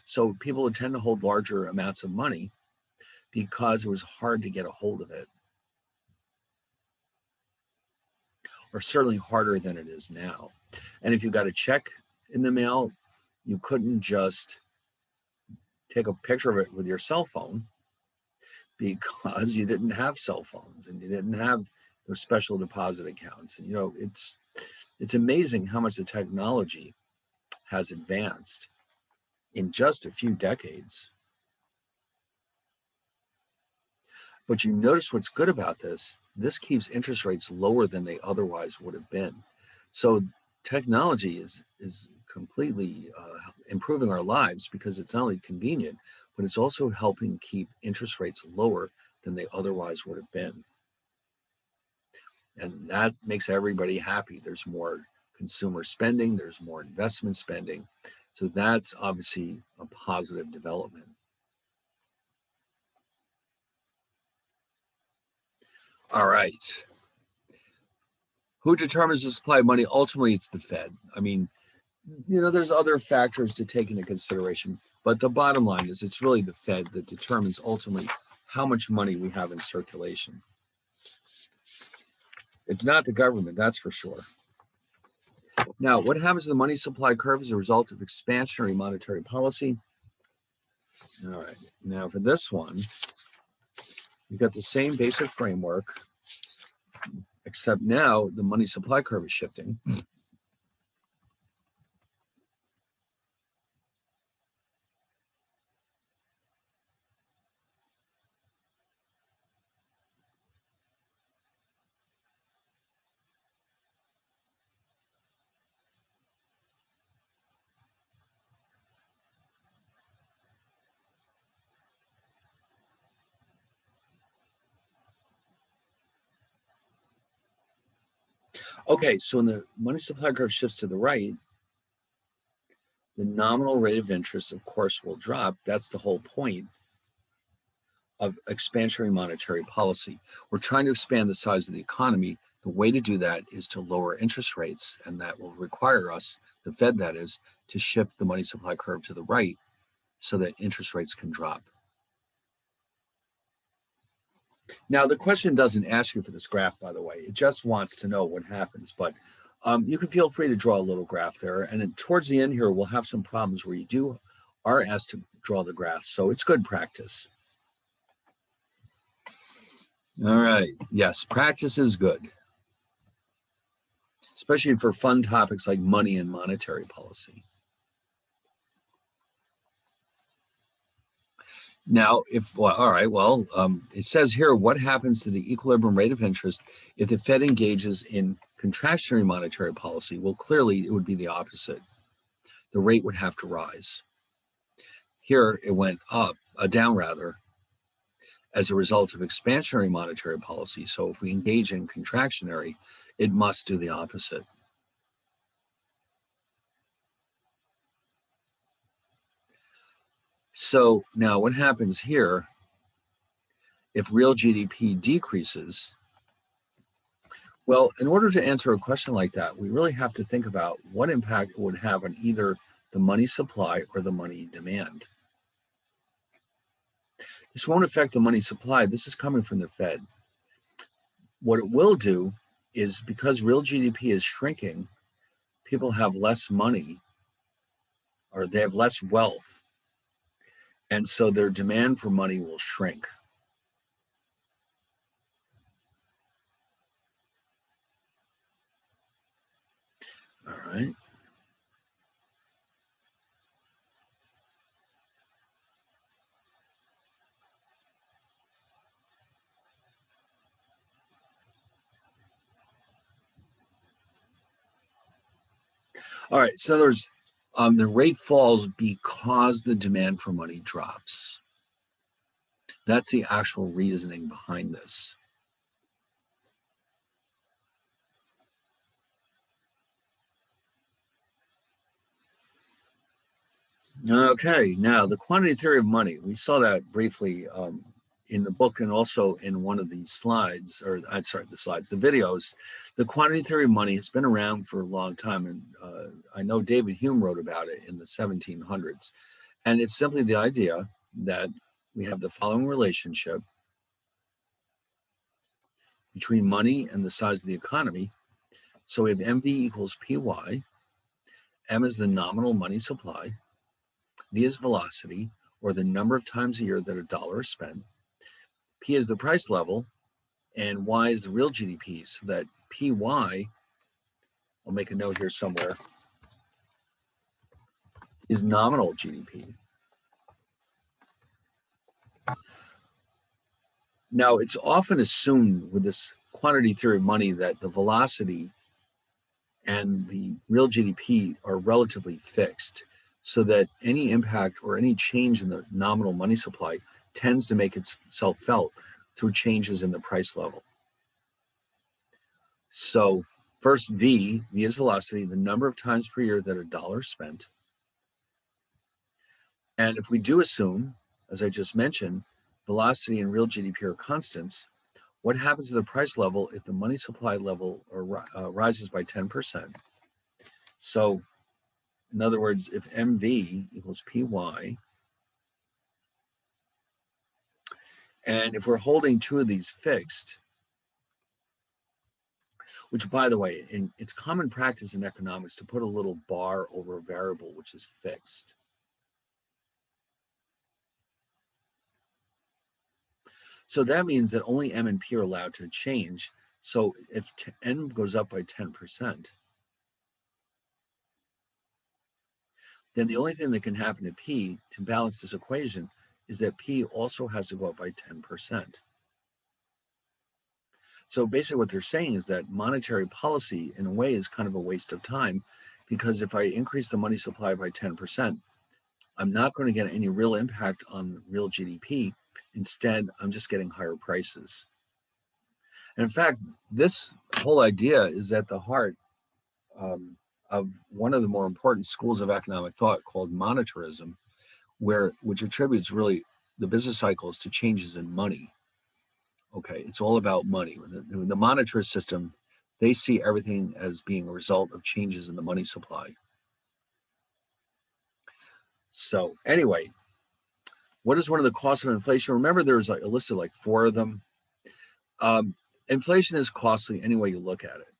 So people would tend to hold larger amounts of money because it was hard to get a hold of it, or certainly harder than it is now. And if you got a check in the mail, you couldn't just take a picture of it with your cell phone, because you didn't have cell phones and you didn't have those special deposit accounts. And you know, it's amazing how much the technology has advanced in just a few decades. But you notice what's good about this keeps interest rates lower than they otherwise would have been. So technology is completely improving our lives, because it's not only convenient, but it's also helping keep interest rates lower than they otherwise would have been. And that makes everybody happy. There's more consumer spending, there's more investment spending. So that's obviously a positive development. All right. Who determines the supply of money? Ultimately, it's the Fed. I mean, you know, there's other factors to take into consideration, but the bottom line is it's really the Fed that determines ultimately how much money we have in circulation. It's not the government, that's for sure. Now, what happens to the money supply curve as a result of expansionary monetary policy? All right, now for this one, you've got the same basic framework, except now the money supply curve is shifting. Okay, so when the money supply curve shifts to the right, the nominal rate of interest, of course, will drop. That's the whole point of expansionary monetary policy. We're trying to expand the size of the economy. The way to do that is to lower interest rates, and that will require us, the Fed that is, to shift the money supply curve to the right so that interest rates can drop. Now, the question doesn't ask you for this graph, by the way. It just wants to know what happens. But you can feel free to draw a little graph there. And then towards the end here, we'll have some problems where you are asked to draw the graph. So it's good practice. All right. Yes, practice is good, especially for fun topics like money and monetary policy. Now, all right, well, it says here, what happens to the equilibrium rate of interest if the Fed engages in contractionary monetary policy? Well, clearly it would be the opposite. The rate would have to rise. Here it went up, down rather, as a result of expansionary monetary policy. So if we engage in contractionary, it must do the opposite. So now what happens here, if real GDP decreases? Well, in order to answer a question like that, we really have to think about what impact it would have on either the money supply or the money demand. This won't affect the money supply. This is coming from the Fed. What it will do is, because real GDP is shrinking, people have less money, or they have less wealth, and so their demand for money will shrink. All right. All right. So there's the rate falls because the demand for money drops. That's the actual reasoning behind this. Okay, now the quantity theory of money. We saw that briefly in the book and also in one of the slides, or I'm sorry, the videos. The quantity theory of money has been around for a long time, and I know David Hume wrote about it in the 1700s. And it's simply the idea that we have the following relationship between money and the size of the economy. So we have MV equals PY. M is the nominal money supply. V is velocity, or the number of times a year that a dollar is spent. P is the price level, and Y is the real GDP. So that PY, I'll make a note here somewhere, is nominal GDP. Now, it's often assumed with this quantity theory of money that the velocity and the real GDP are relatively fixed, so that any impact or any change in the nominal money supply tends to make itself felt through changes in the price level. So first, V is velocity, the number of times per year that a dollar is spent. And if we do assume, as I just mentioned, velocity and real GDP are constants, what happens to the price level if the money supply level rises by 10%? So in other words, if MV equals PY, and if we're holding two of these fixed, which, by the way, it's common practice in economics to put a little bar over a variable which is fixed. So that means that only M and P are allowed to change. So if N goes up by 10%, then the only thing that can happen to P to balance this equation is that P also has to go up by 10%. So basically what they're saying is that monetary policy in a way is kind of a waste of time, because if I increase the money supply by 10%, I'm not going to get any real impact on real GDP. Instead, I'm just getting higher prices. And in fact, this whole idea is at the heart of one of the more important schools of economic thought called monetarism, which attributes really the business cycles to changes in money. Okay, it's all about money. The monetarist system, they see everything as being a result of changes in the money supply. So anyway, what is one of the costs of inflation? Remember, there's a list of like 4 of them. Inflation is costly any way you look at it.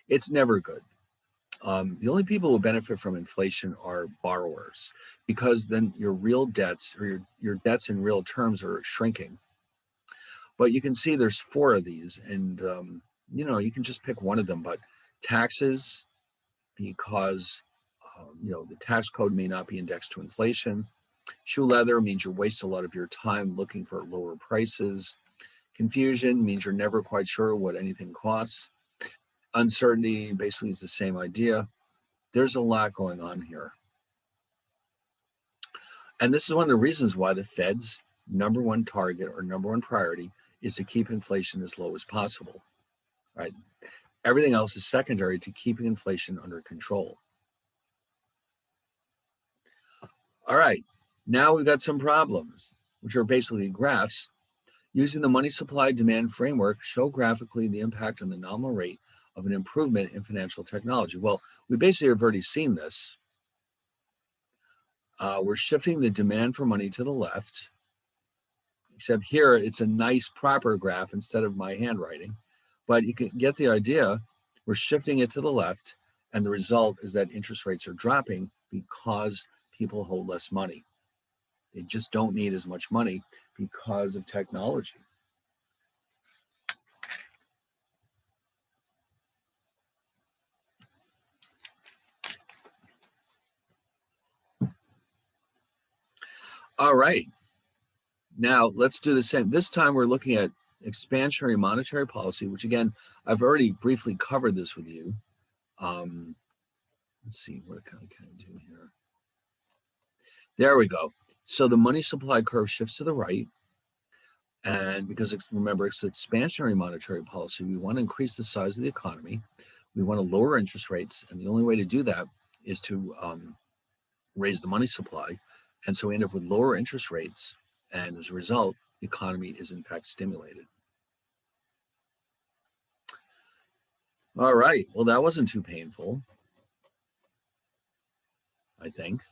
It's never good. The only people who benefit from inflation are borrowers, because then your real debts, or your debts in real terms, are shrinking. But you can see there's 4 of these, and you can just pick one of them. But taxes, because the tax code may not be indexed to inflation. Shoe leather means you waste a lot of your time looking for lower prices. Confusion means you're never quite sure what anything costs. Uncertainty basically is the same idea. There's a lot going on here. And this is one of the reasons why the Fed's number one target or number one priority is to keep inflation as low as possible, right? Everything else is secondary to keeping inflation under control. All right, now we've got some problems, which are basically graphs. Using the money supply demand framework, show graphically the impact on the nominal rate of an improvement in financial technology. Well, we basically have already seen this. We're shifting the demand for money to the left, except here it's a nice proper graph instead of my handwriting, but you can get the idea. We're shifting it to the left, and the result is that interest rates are dropping because people hold less money. They just don't need as much money because of technology. All right, now let's do the same. This time we're looking at expansionary monetary policy, which again, I've already briefly covered this with you. Let's see, what can I do here? There we go. So the money supply curve shifts to the right. And because remember, it's expansionary monetary policy, we want to increase the size of the economy. We want to lower interest rates. And the only way to do that is to raise the money supply. And so we end up with lower interest rates. And as a result, the economy is in fact stimulated. All right, well, that wasn't too painful, I think.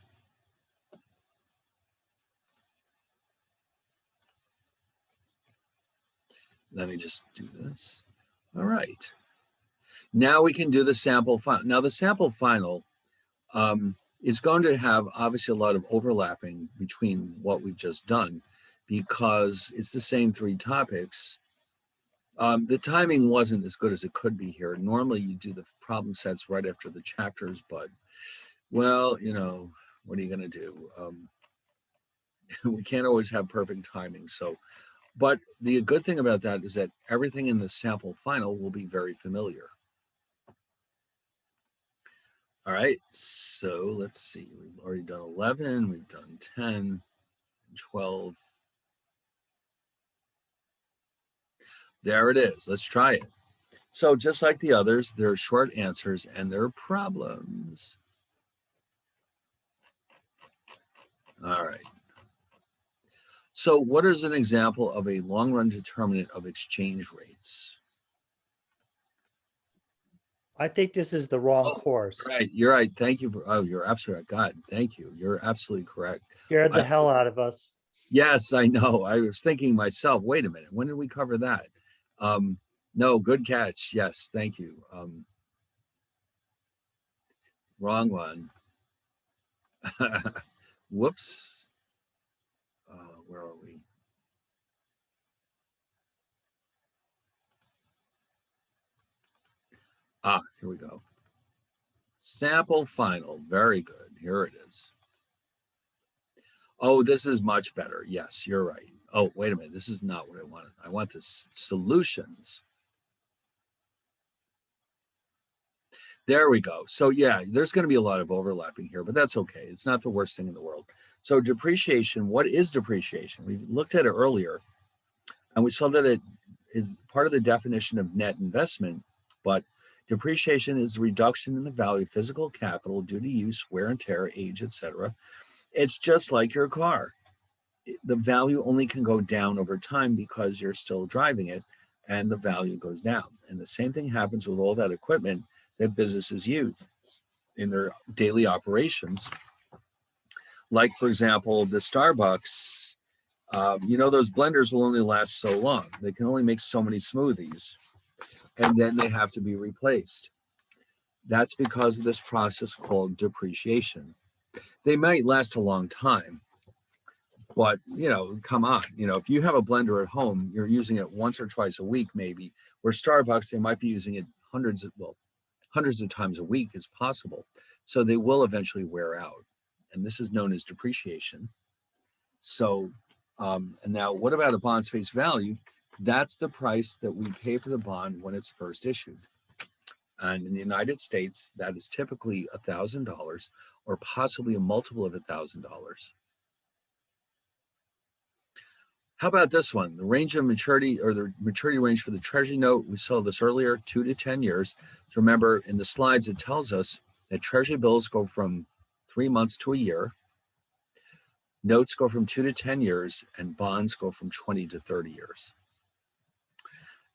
Let me just do this. All right. Now we can do the sample final. Now the sample final is going to have obviously a lot of overlapping between what we've just done because it's the same three topics. The timing wasn't as good as it could be here. Normally you do the problem sets right after the chapters, but well, you know, what are you going to do? We can't always have perfect timing. So, but the good thing about that is that everything in the sample final will be very familiar. All right, so let's see. We've already done 11, we've done 10, 12. There it is. Let's try it. So just like the others, there are short answers and there are problems. All right. So what is an example of a long-run determinant of exchange rates? I think this is the wrong course. Right, you're right. Thank you for, you're absolutely right. God, thank you. You're absolutely correct. Scared the hell out of us. Yes, I know. I was thinking myself, wait a minute, when did we cover that? No, good catch. Yes, thank you. Wrong one. Whoops. Where are we? Here we go. Sample final. Very good. Here it is. Oh, this is much better. Yes, you're right. Oh, wait a minute. This is not what I wanted. I want the solutions. There we go. So yeah, there's going to be a lot of overlapping here, but that's okay. It's not the worst thing in the world. So depreciation, what is depreciation? We looked at it earlier, and we saw that it is part of the definition of net investment, but depreciation is the reduction in the value of physical capital due to use, wear and tear, age, etc. It's just like your car. The value only can go down over time because you're still driving it, and the value goes down. And the same thing happens with all that equipment that businesses use in their daily operations. Like, for example, the Starbucks, you know, those blenders will only last so long. They can only make so many smoothies, and then they have to be replaced. That's because of this process called depreciation. They might last a long time, but, you know, come on, you know, if you have a blender at home, you're using it once or twice a week, maybe, where Starbucks, they might be using it hundreds of times a week is possible. So they will eventually wear out. And this is known as depreciation. So, and now what about a bond's face value? That's the price that we pay for the bond when it's first issued. And in the United States, that is typically $1,000 or possibly a multiple of $1,000. How about this one? The range of maturity, or the maturity range for the Treasury note, we saw this earlier, 2 to 10 years. So remember, in the slides, it tells us that Treasury bills go from 3 months to a year, notes go from 2 to 10 years, and bonds go from 20 to 30 years.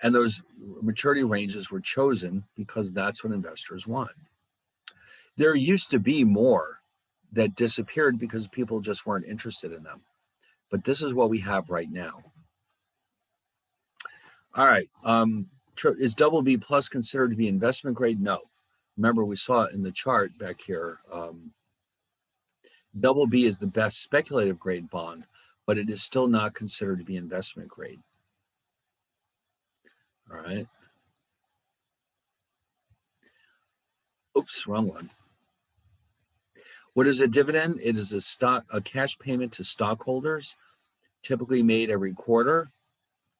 And those maturity ranges were chosen because that's what investors want. There used to be more that disappeared because people just weren't interested in them. But this is what we have right now. All right. Is double B plus considered to be investment grade? No. Remember, we saw it in the chart back here. Double B is the best speculative grade bond, but it is still not considered to be investment grade. All right. Oops, wrong one. What is a dividend? It is a cash payment to stockholders, typically made every quarter.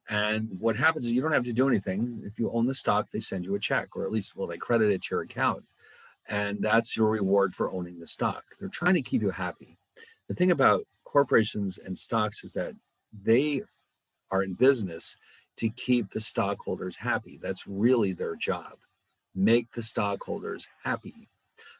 And what happens is you don't have to do anything. If you own the stock, they send you a check, or at least, well, they credit it to your account. And that's your reward for owning the stock. They're trying to keep you happy. The thing about corporations and stocks is that they are in business to keep the stockholders happy. That's really their job. Make the stockholders happy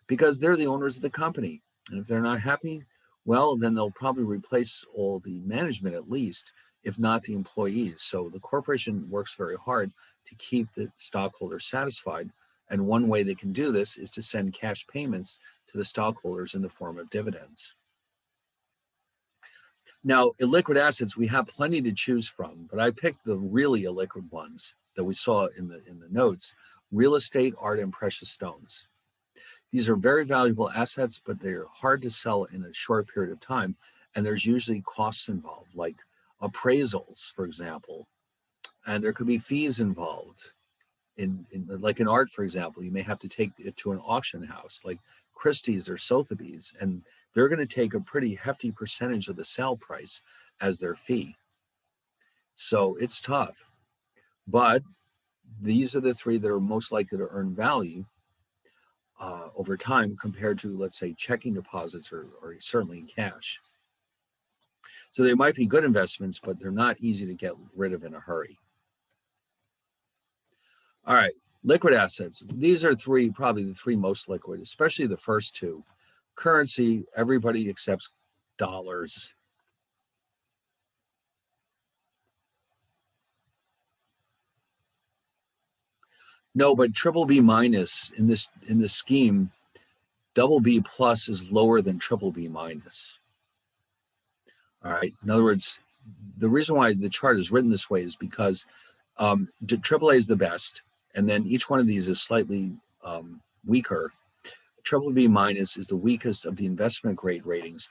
because they're the owners of the company. And if they're not happy, well, then they'll probably replace all the management at least, if not the employees. So the corporation works very hard to keep the stockholders satisfied. And one way they can do this is to send cash payments to the stockholders in the form of dividends. Now, illiquid assets, we have plenty to choose from, but I picked the really illiquid ones that we saw in the notes: real estate, art, and precious stones. These are very valuable assets, but they're hard to sell in a short period of time. And there's usually costs involved, like appraisals, for example. And there could be fees involved. Like in art, for example, you may have to take it to an auction house like Christie's or Sotheby's, and they're going to take a pretty hefty percentage of the sale price as their fee. So it's tough. But these are the three that are most likely to earn value over time compared to, let's say, checking deposits or certainly in cash. So they might be good investments, but they're not easy to get rid of in a hurry. All right, liquid assets. These are probably the three most liquid, especially the first two. Currency, everybody accepts dollars. No, but triple B minus in this scheme, double B plus is lower than triple B minus. All right. In other words, the reason why the chart is written this way is because AAA is the best, and then each one of these is slightly weaker. Triple B minus is the weakest of the investment grade ratings.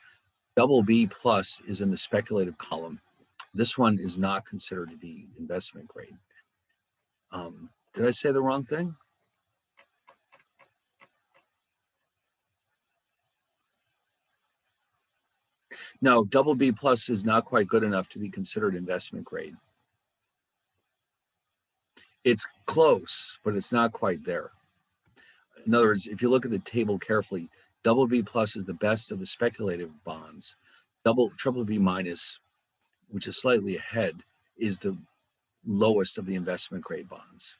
Double B plus is in the speculative column. This one is not considered to be investment grade. Did I say the wrong thing? No, double B plus is not quite good enough to be considered investment grade. It's close, but it's not quite there. In other words, if you look at the table carefully, double B plus is the best of the speculative bonds. Triple B minus, which is slightly ahead, is the lowest of the investment grade bonds.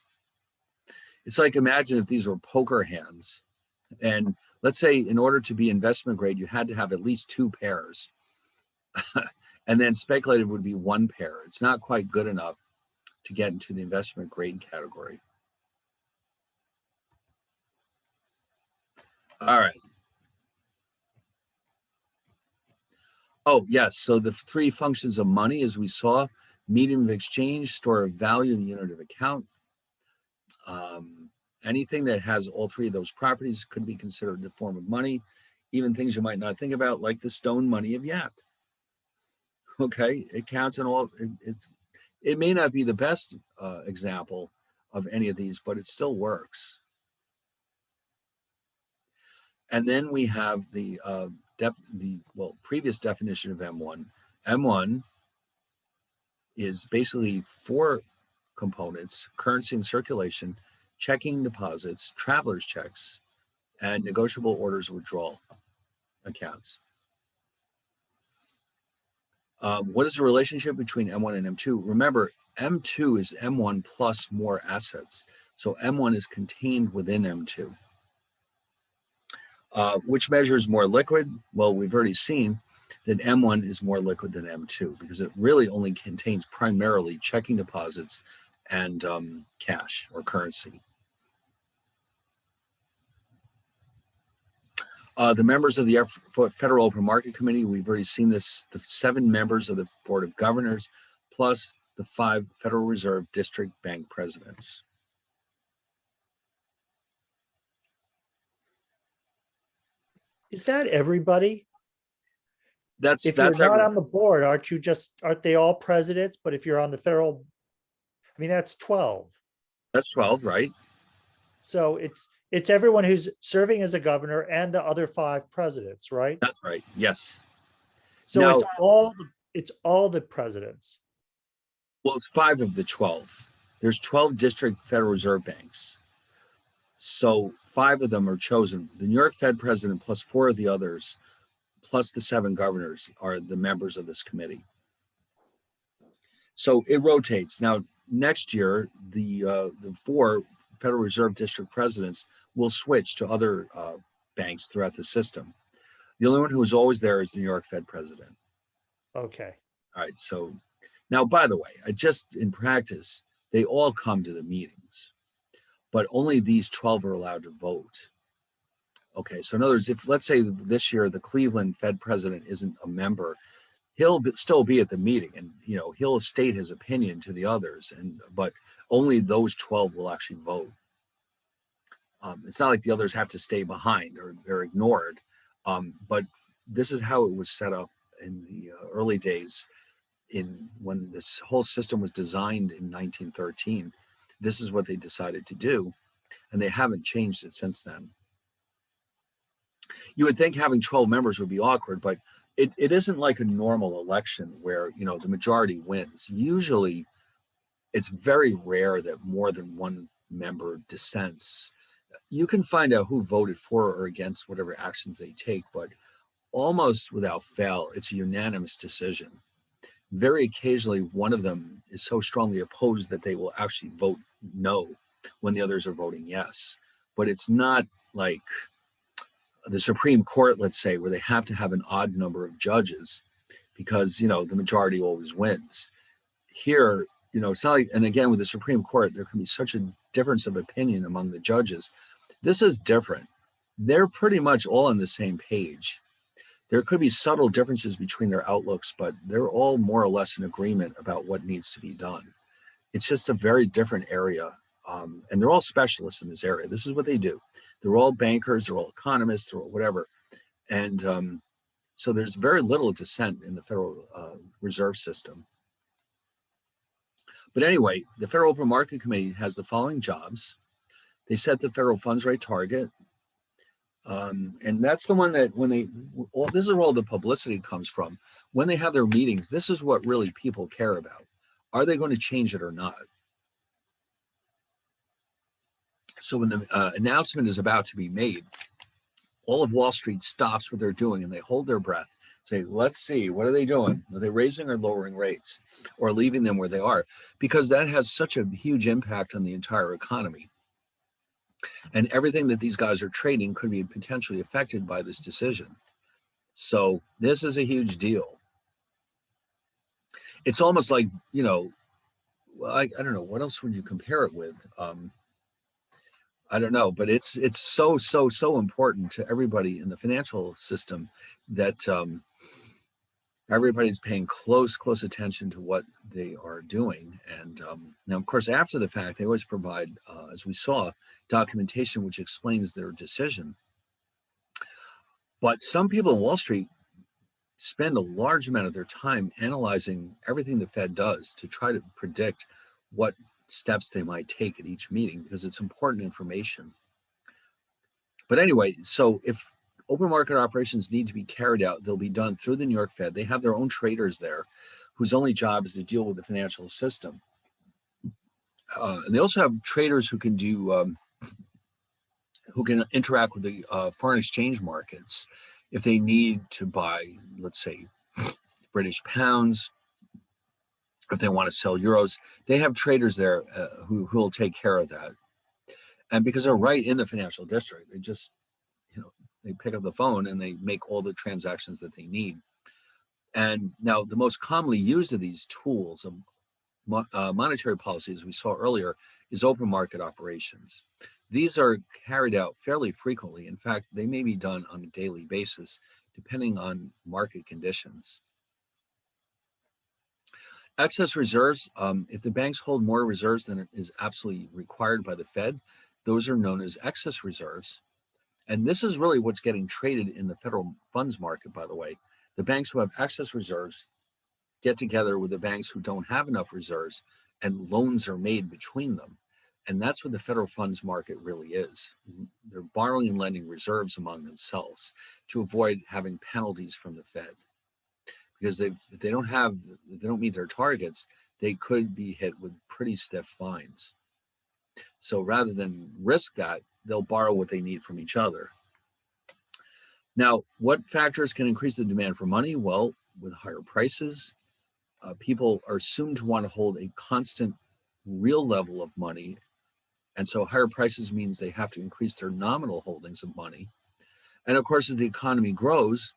It's like, imagine if these were poker hands, and let's say in order to be investment grade, you had to have at least two pairs. And then speculative would be one pair. It's not quite good enough to get into the investment grade category. All right. Oh, yes. So the three functions of money, as we saw: medium of exchange, store of value, and unit of account. Anything that has all three of those properties could be considered a form of money, even things you might not think about, like the stone money of Yap. Okay, it counts in all. It may not be the best example of any of these, but it still works. And then we have the previous definition of M1, M1 is basically 4 components: currency and circulation, checking deposits, traveler's checks, and negotiable orders of withdrawal accounts. What is the relationship between M1 and M2? Remember, M2 is M1 plus more assets. So M1 is contained within M2. Which measure is more liquid? Well, we've already seen that M1 is more liquid than M2 because it really only contains primarily checking deposits and cash or currency. The members of the Federal Open Market Committee, we've already seen this, the 7 members of the Board of Governors, plus the 5 Federal Reserve District Bank presidents. Is that everybody? That's If you're not on the board, aren't they all presidents? But if you're on the federal, I mean, that's 12. That's 12, right? So it's everyone who's serving as a governor and the other 5 presidents, right? That's right. Yes. So Now, it's all the presidents. well, it's 5 of the 12. There's 12 district Federal Reserve banks. So 5 of them are chosen. The New York Fed president plus 4 of the others, plus the 7 governors, are the members of this committee. So it rotates. Now, next year, the 4 Federal Reserve District presidents will switch to other banks throughout the system. The only one who is always there is the New York Fed president. Okay. All right. So now, by the way, in practice, they all come to the meetings, but only these 12 are allowed to vote. Okay. So in other words, if let's say this year the Cleveland Fed president isn't a member, he'll still be at the meeting, and he'll state his opinion to the others, but only those 12 will actually vote. It's not like the others have to stay behind or they're ignored, but this is how it was set up in the early days. When this whole system was designed in 1913, this is what they decided to do, and they haven't changed it since then. You would think having 12 members would be awkward, but it isn't like a normal election where the majority wins. Usually it's very rare that more than one member dissents. You can find out who voted for or against whatever actions they take, but almost without fail, it's a unanimous decision. Very occasionally, one of them is so strongly opposed that they will actually vote no when the others are voting yes. But it's not like the Supreme Court, let's say, where they have to have an odd number of judges because, the majority always wins. Here, it's not like, and again, with the Supreme Court, there can be such a difference of opinion among the judges. This is different. They're pretty much all on the same page. There could be subtle differences between their outlooks, but they're all more or less in agreement about what needs to be done. It's just a very different area. And they're all specialists in this area. This is what they do. They're all bankers, they're all economists, they're all whatever. And so there's very little dissent in the Federal Reserve System. But anyway, the Federal Open Market Committee has the following jobs. They set the federal funds rate target. And that's the one that this is where all the publicity comes from. When they have their meetings, this is what really people care about. Are they going to change it or not? So when the announcement is about to be made, all of Wall Street stops what they're doing and they hold their breath, say, let's see, what are they doing? Are they raising or lowering rates or leaving them where they are? Because that has such a huge impact on the entire economy. And everything that these guys are trading could be potentially affected by this decision. So this is a huge deal. It's almost like, I don't know, what else would you compare it with? I don't know, but it's so important to everybody in the financial system that everybody's paying close attention to what they are doing. And now, of course, after the fact, they always provide, as we saw, documentation which explains their decision. But some people in Wall Street spend a large amount of their time analyzing everything the Fed does to try to predict what steps they might take at each meeting because it's important information. But anyway, so if Open market operations need to be carried out. They'll be done through the New York Fed. They have their own traders there whose only job is to deal with the financial system. And they also have traders who can do who can interact with the foreign exchange markets if they need to buy, let's say, British pounds. If they want to sell euros, they have traders there who will take care of that. And because they're right in the financial district, they just, they pick up the phone and they make all the transactions that they need. And now the most commonly used of these tools of monetary policy, as we saw earlier, is open market operations. These are carried out fairly frequently. In fact, they may be done on a daily basis, depending on market conditions. Excess reserves, if the banks hold more reserves than is absolutely required by the Fed, those are known as excess reserves. And this is really what's getting traded in the federal funds market, by the way. The banks who have excess reserves get together with the banks who don't have enough reserves, and loans are made between them. And that's what the federal funds market really is. They're borrowing and lending reserves among themselves to avoid having penalties from the Fed. Because if they don't meet their targets, they could be hit with pretty stiff fines. So rather than risk that, they'll borrow what they need from each other. Now, what factors can increase the demand for money? Well, with higher prices, people are assumed to want to hold a constant real level of money. And so higher prices means they have to increase their nominal holdings of money. And of course, as the economy grows,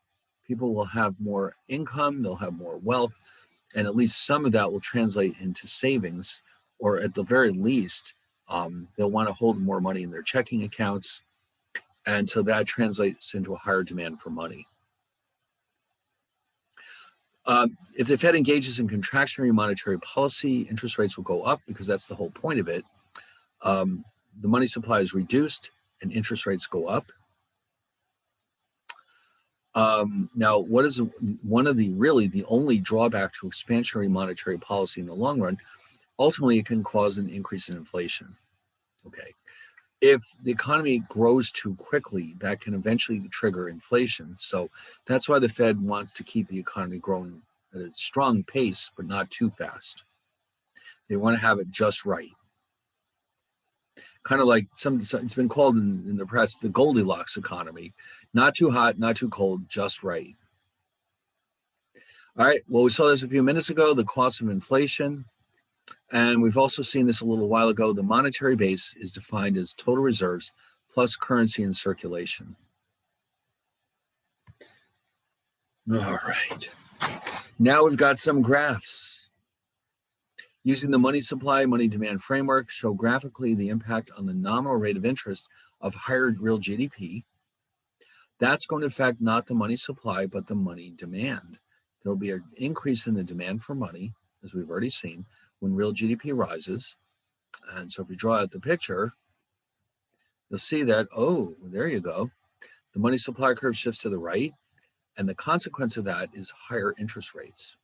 people will have more income, they'll have more wealth, and at least some of that will translate into savings, or at the very least, they'll want to hold more money in their checking accounts. And so that translates into a higher demand for money. If the Fed engages in contractionary monetary policy, interest rates will go up because that's the whole point of it. The money supply is reduced and interest rates go up. Now, what is one of the only drawback to expansionary monetary policy in the long run? Ultimately, it can cause an increase in inflation. Okay. If the economy grows too quickly, that can eventually trigger inflation. So that's why the Fed wants to keep the economy growing at a strong pace, but not too fast. They want to have it just right. Kind of like it's been called in the press, the Goldilocks economy. Not too hot, not too cold, just right. All right, well, we saw this a few minutes ago, the cost of inflation. And we've also seen this a little while ago. The monetary base is defined as total reserves plus currency in circulation. All right. Now we've got some graphs. Using the money supply, money demand framework, show graphically the impact on the nominal rate of interest of higher real GDP. That's going to affect not the money supply, but the money demand. There'll be an increase in the demand for money, as we've already seen, when real GDP rises. And so if we draw out the picture, you'll see that, oh, there you go. The money supply curve shifts to the right, and the consequence of that is higher interest rates.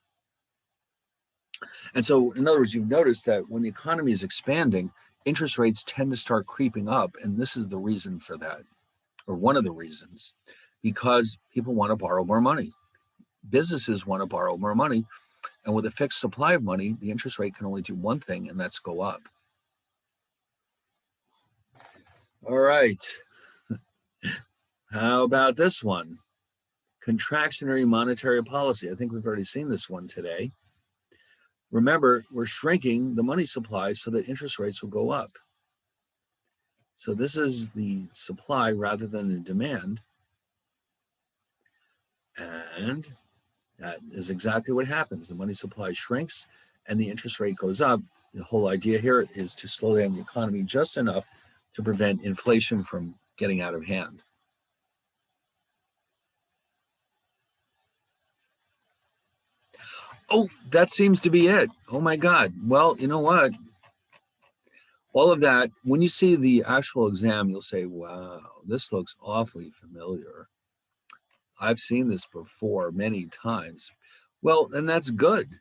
And so, in other words, you've noticed that when the economy is expanding, interest rates tend to start creeping up, and this is the reason for that, or one of the reasons, because people want to borrow more money. Businesses want to borrow more money, and with a fixed supply of money, the interest rate can only do one thing, and that's go up. All right. How about this one? Contractionary monetary policy. I think we've already seen this one today. Remember, we're shrinking the money supply so that interest rates will go up. So this is the supply rather than the demand. And that is exactly what happens. The money supply shrinks and the interest rate goes up. The whole idea here is to slow down the economy just enough to prevent inflation from getting out of hand. Oh, that seems to be it. Oh my God. Well, you know what? All of that, when you see the actual exam, you'll say, wow, this looks awfully familiar. I've seen this before many times. Well, and that's good.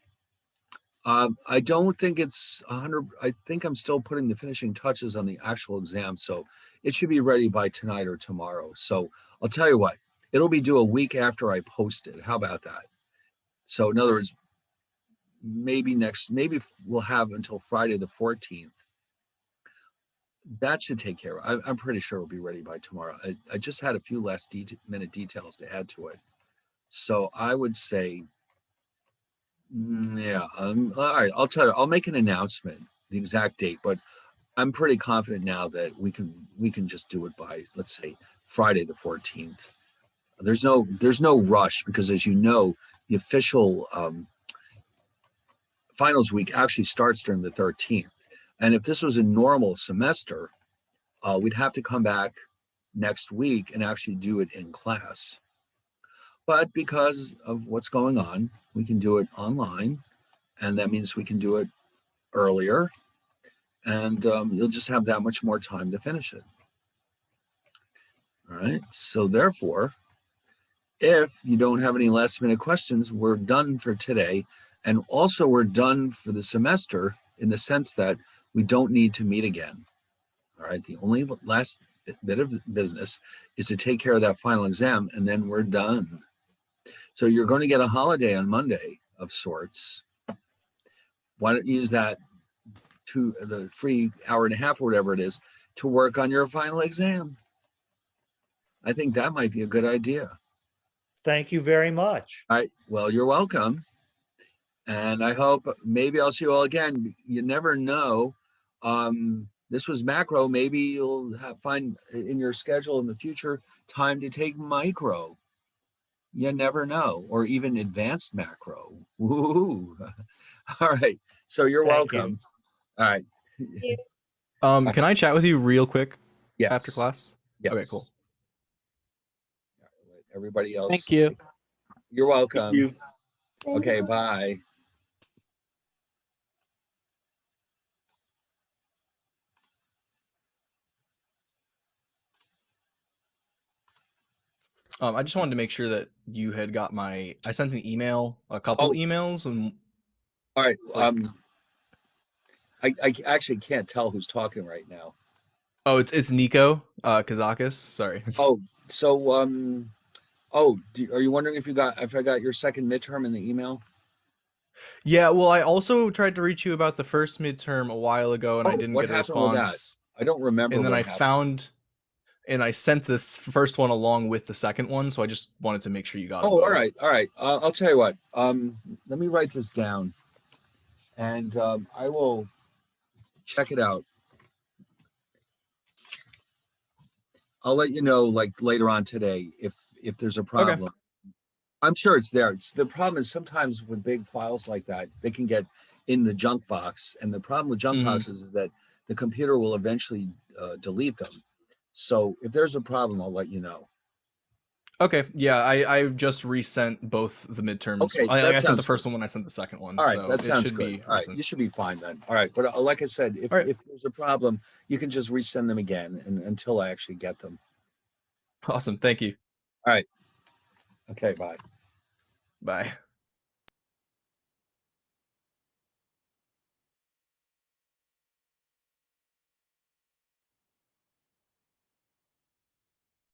I don't think it's 100. I think I'm still putting the finishing touches on the actual exam. So it should be ready by tonight or tomorrow. So I'll tell you what, it'll be due a week after I post it. How about that? So in other words, maybe we'll have until Friday the 14th. That should take care of it. I'm pretty sure it'll be ready by tomorrow. I just had a few last minute details to add to it. So I would say, yeah, all right, I'll tell you, I'll make an announcement, the exact date, but I'm pretty confident now that we can just do it by, let's say, Friday the 14th. There's no rush because, as you know, the official finals week actually starts during the 13th. And if this was a normal semester, we'd have to come back next week and actually do it in class. But because of what's going on, we can do it online, and that means we can do it earlier, and you'll just have that much more time to finish it. All right, so therefore, if you don't have any last minute questions, we're done for today. And also we're done for the semester in the sense that we don't need to meet again. All right, the only last bit of business is to take care of that final exam, and then we're done. So you're going to get a holiday on Monday of sorts. Why don't you use that to the free hour and a half or whatever it is to work on your final exam? I think that might be a good idea. Thank you very much. All right, well, you're welcome. And I hope maybe I'll see you all again. You never know. This was macro. Maybe you'll find in your schedule in the future time to take micro. You never know, or even advanced macro. Woo! All right. So you're Thank welcome. All right. Can I chat with you real quick Yes. after class? Yes. Okay, cool. Everybody else. Thank you. You're welcome. Thank you. Okay, bye. I just wanted to make sure that you had got I sent an email, a couple emails, and All right. like- I actually can't tell who's talking right now. oh, it's Nico Kazakis. Sorry. Oh, so are you wondering if I got your second midterm in the email? Yeah, well, I also tried to reach you about the first midterm a while ago, and I didn't what get a happened with that? response. I don't remember. And then what I happened. found, and I sent this first one along with the second one, so I just wanted to make sure you got it. Oh, all right. I'll tell you what. Let me write this down, and I will check it out. I'll let you know like later on today if there's a problem. Okay. I'm sure it's there. The problem is sometimes with big files like that, they can get in the junk box, and the problem with junk boxes is that the computer will eventually delete them. So if there's a problem, I'll let you know. Okay, yeah, I just resent both the midterms. Okay, I that sent the sounds first one when I sent the second one. All right, so that sounds it should good. be All right, recent. you should be fine then. All right, but like I said, if All right. if there's a problem, you can just resend them again until I actually get them. Awesome, thank you. All right. Okay, bye. Bye.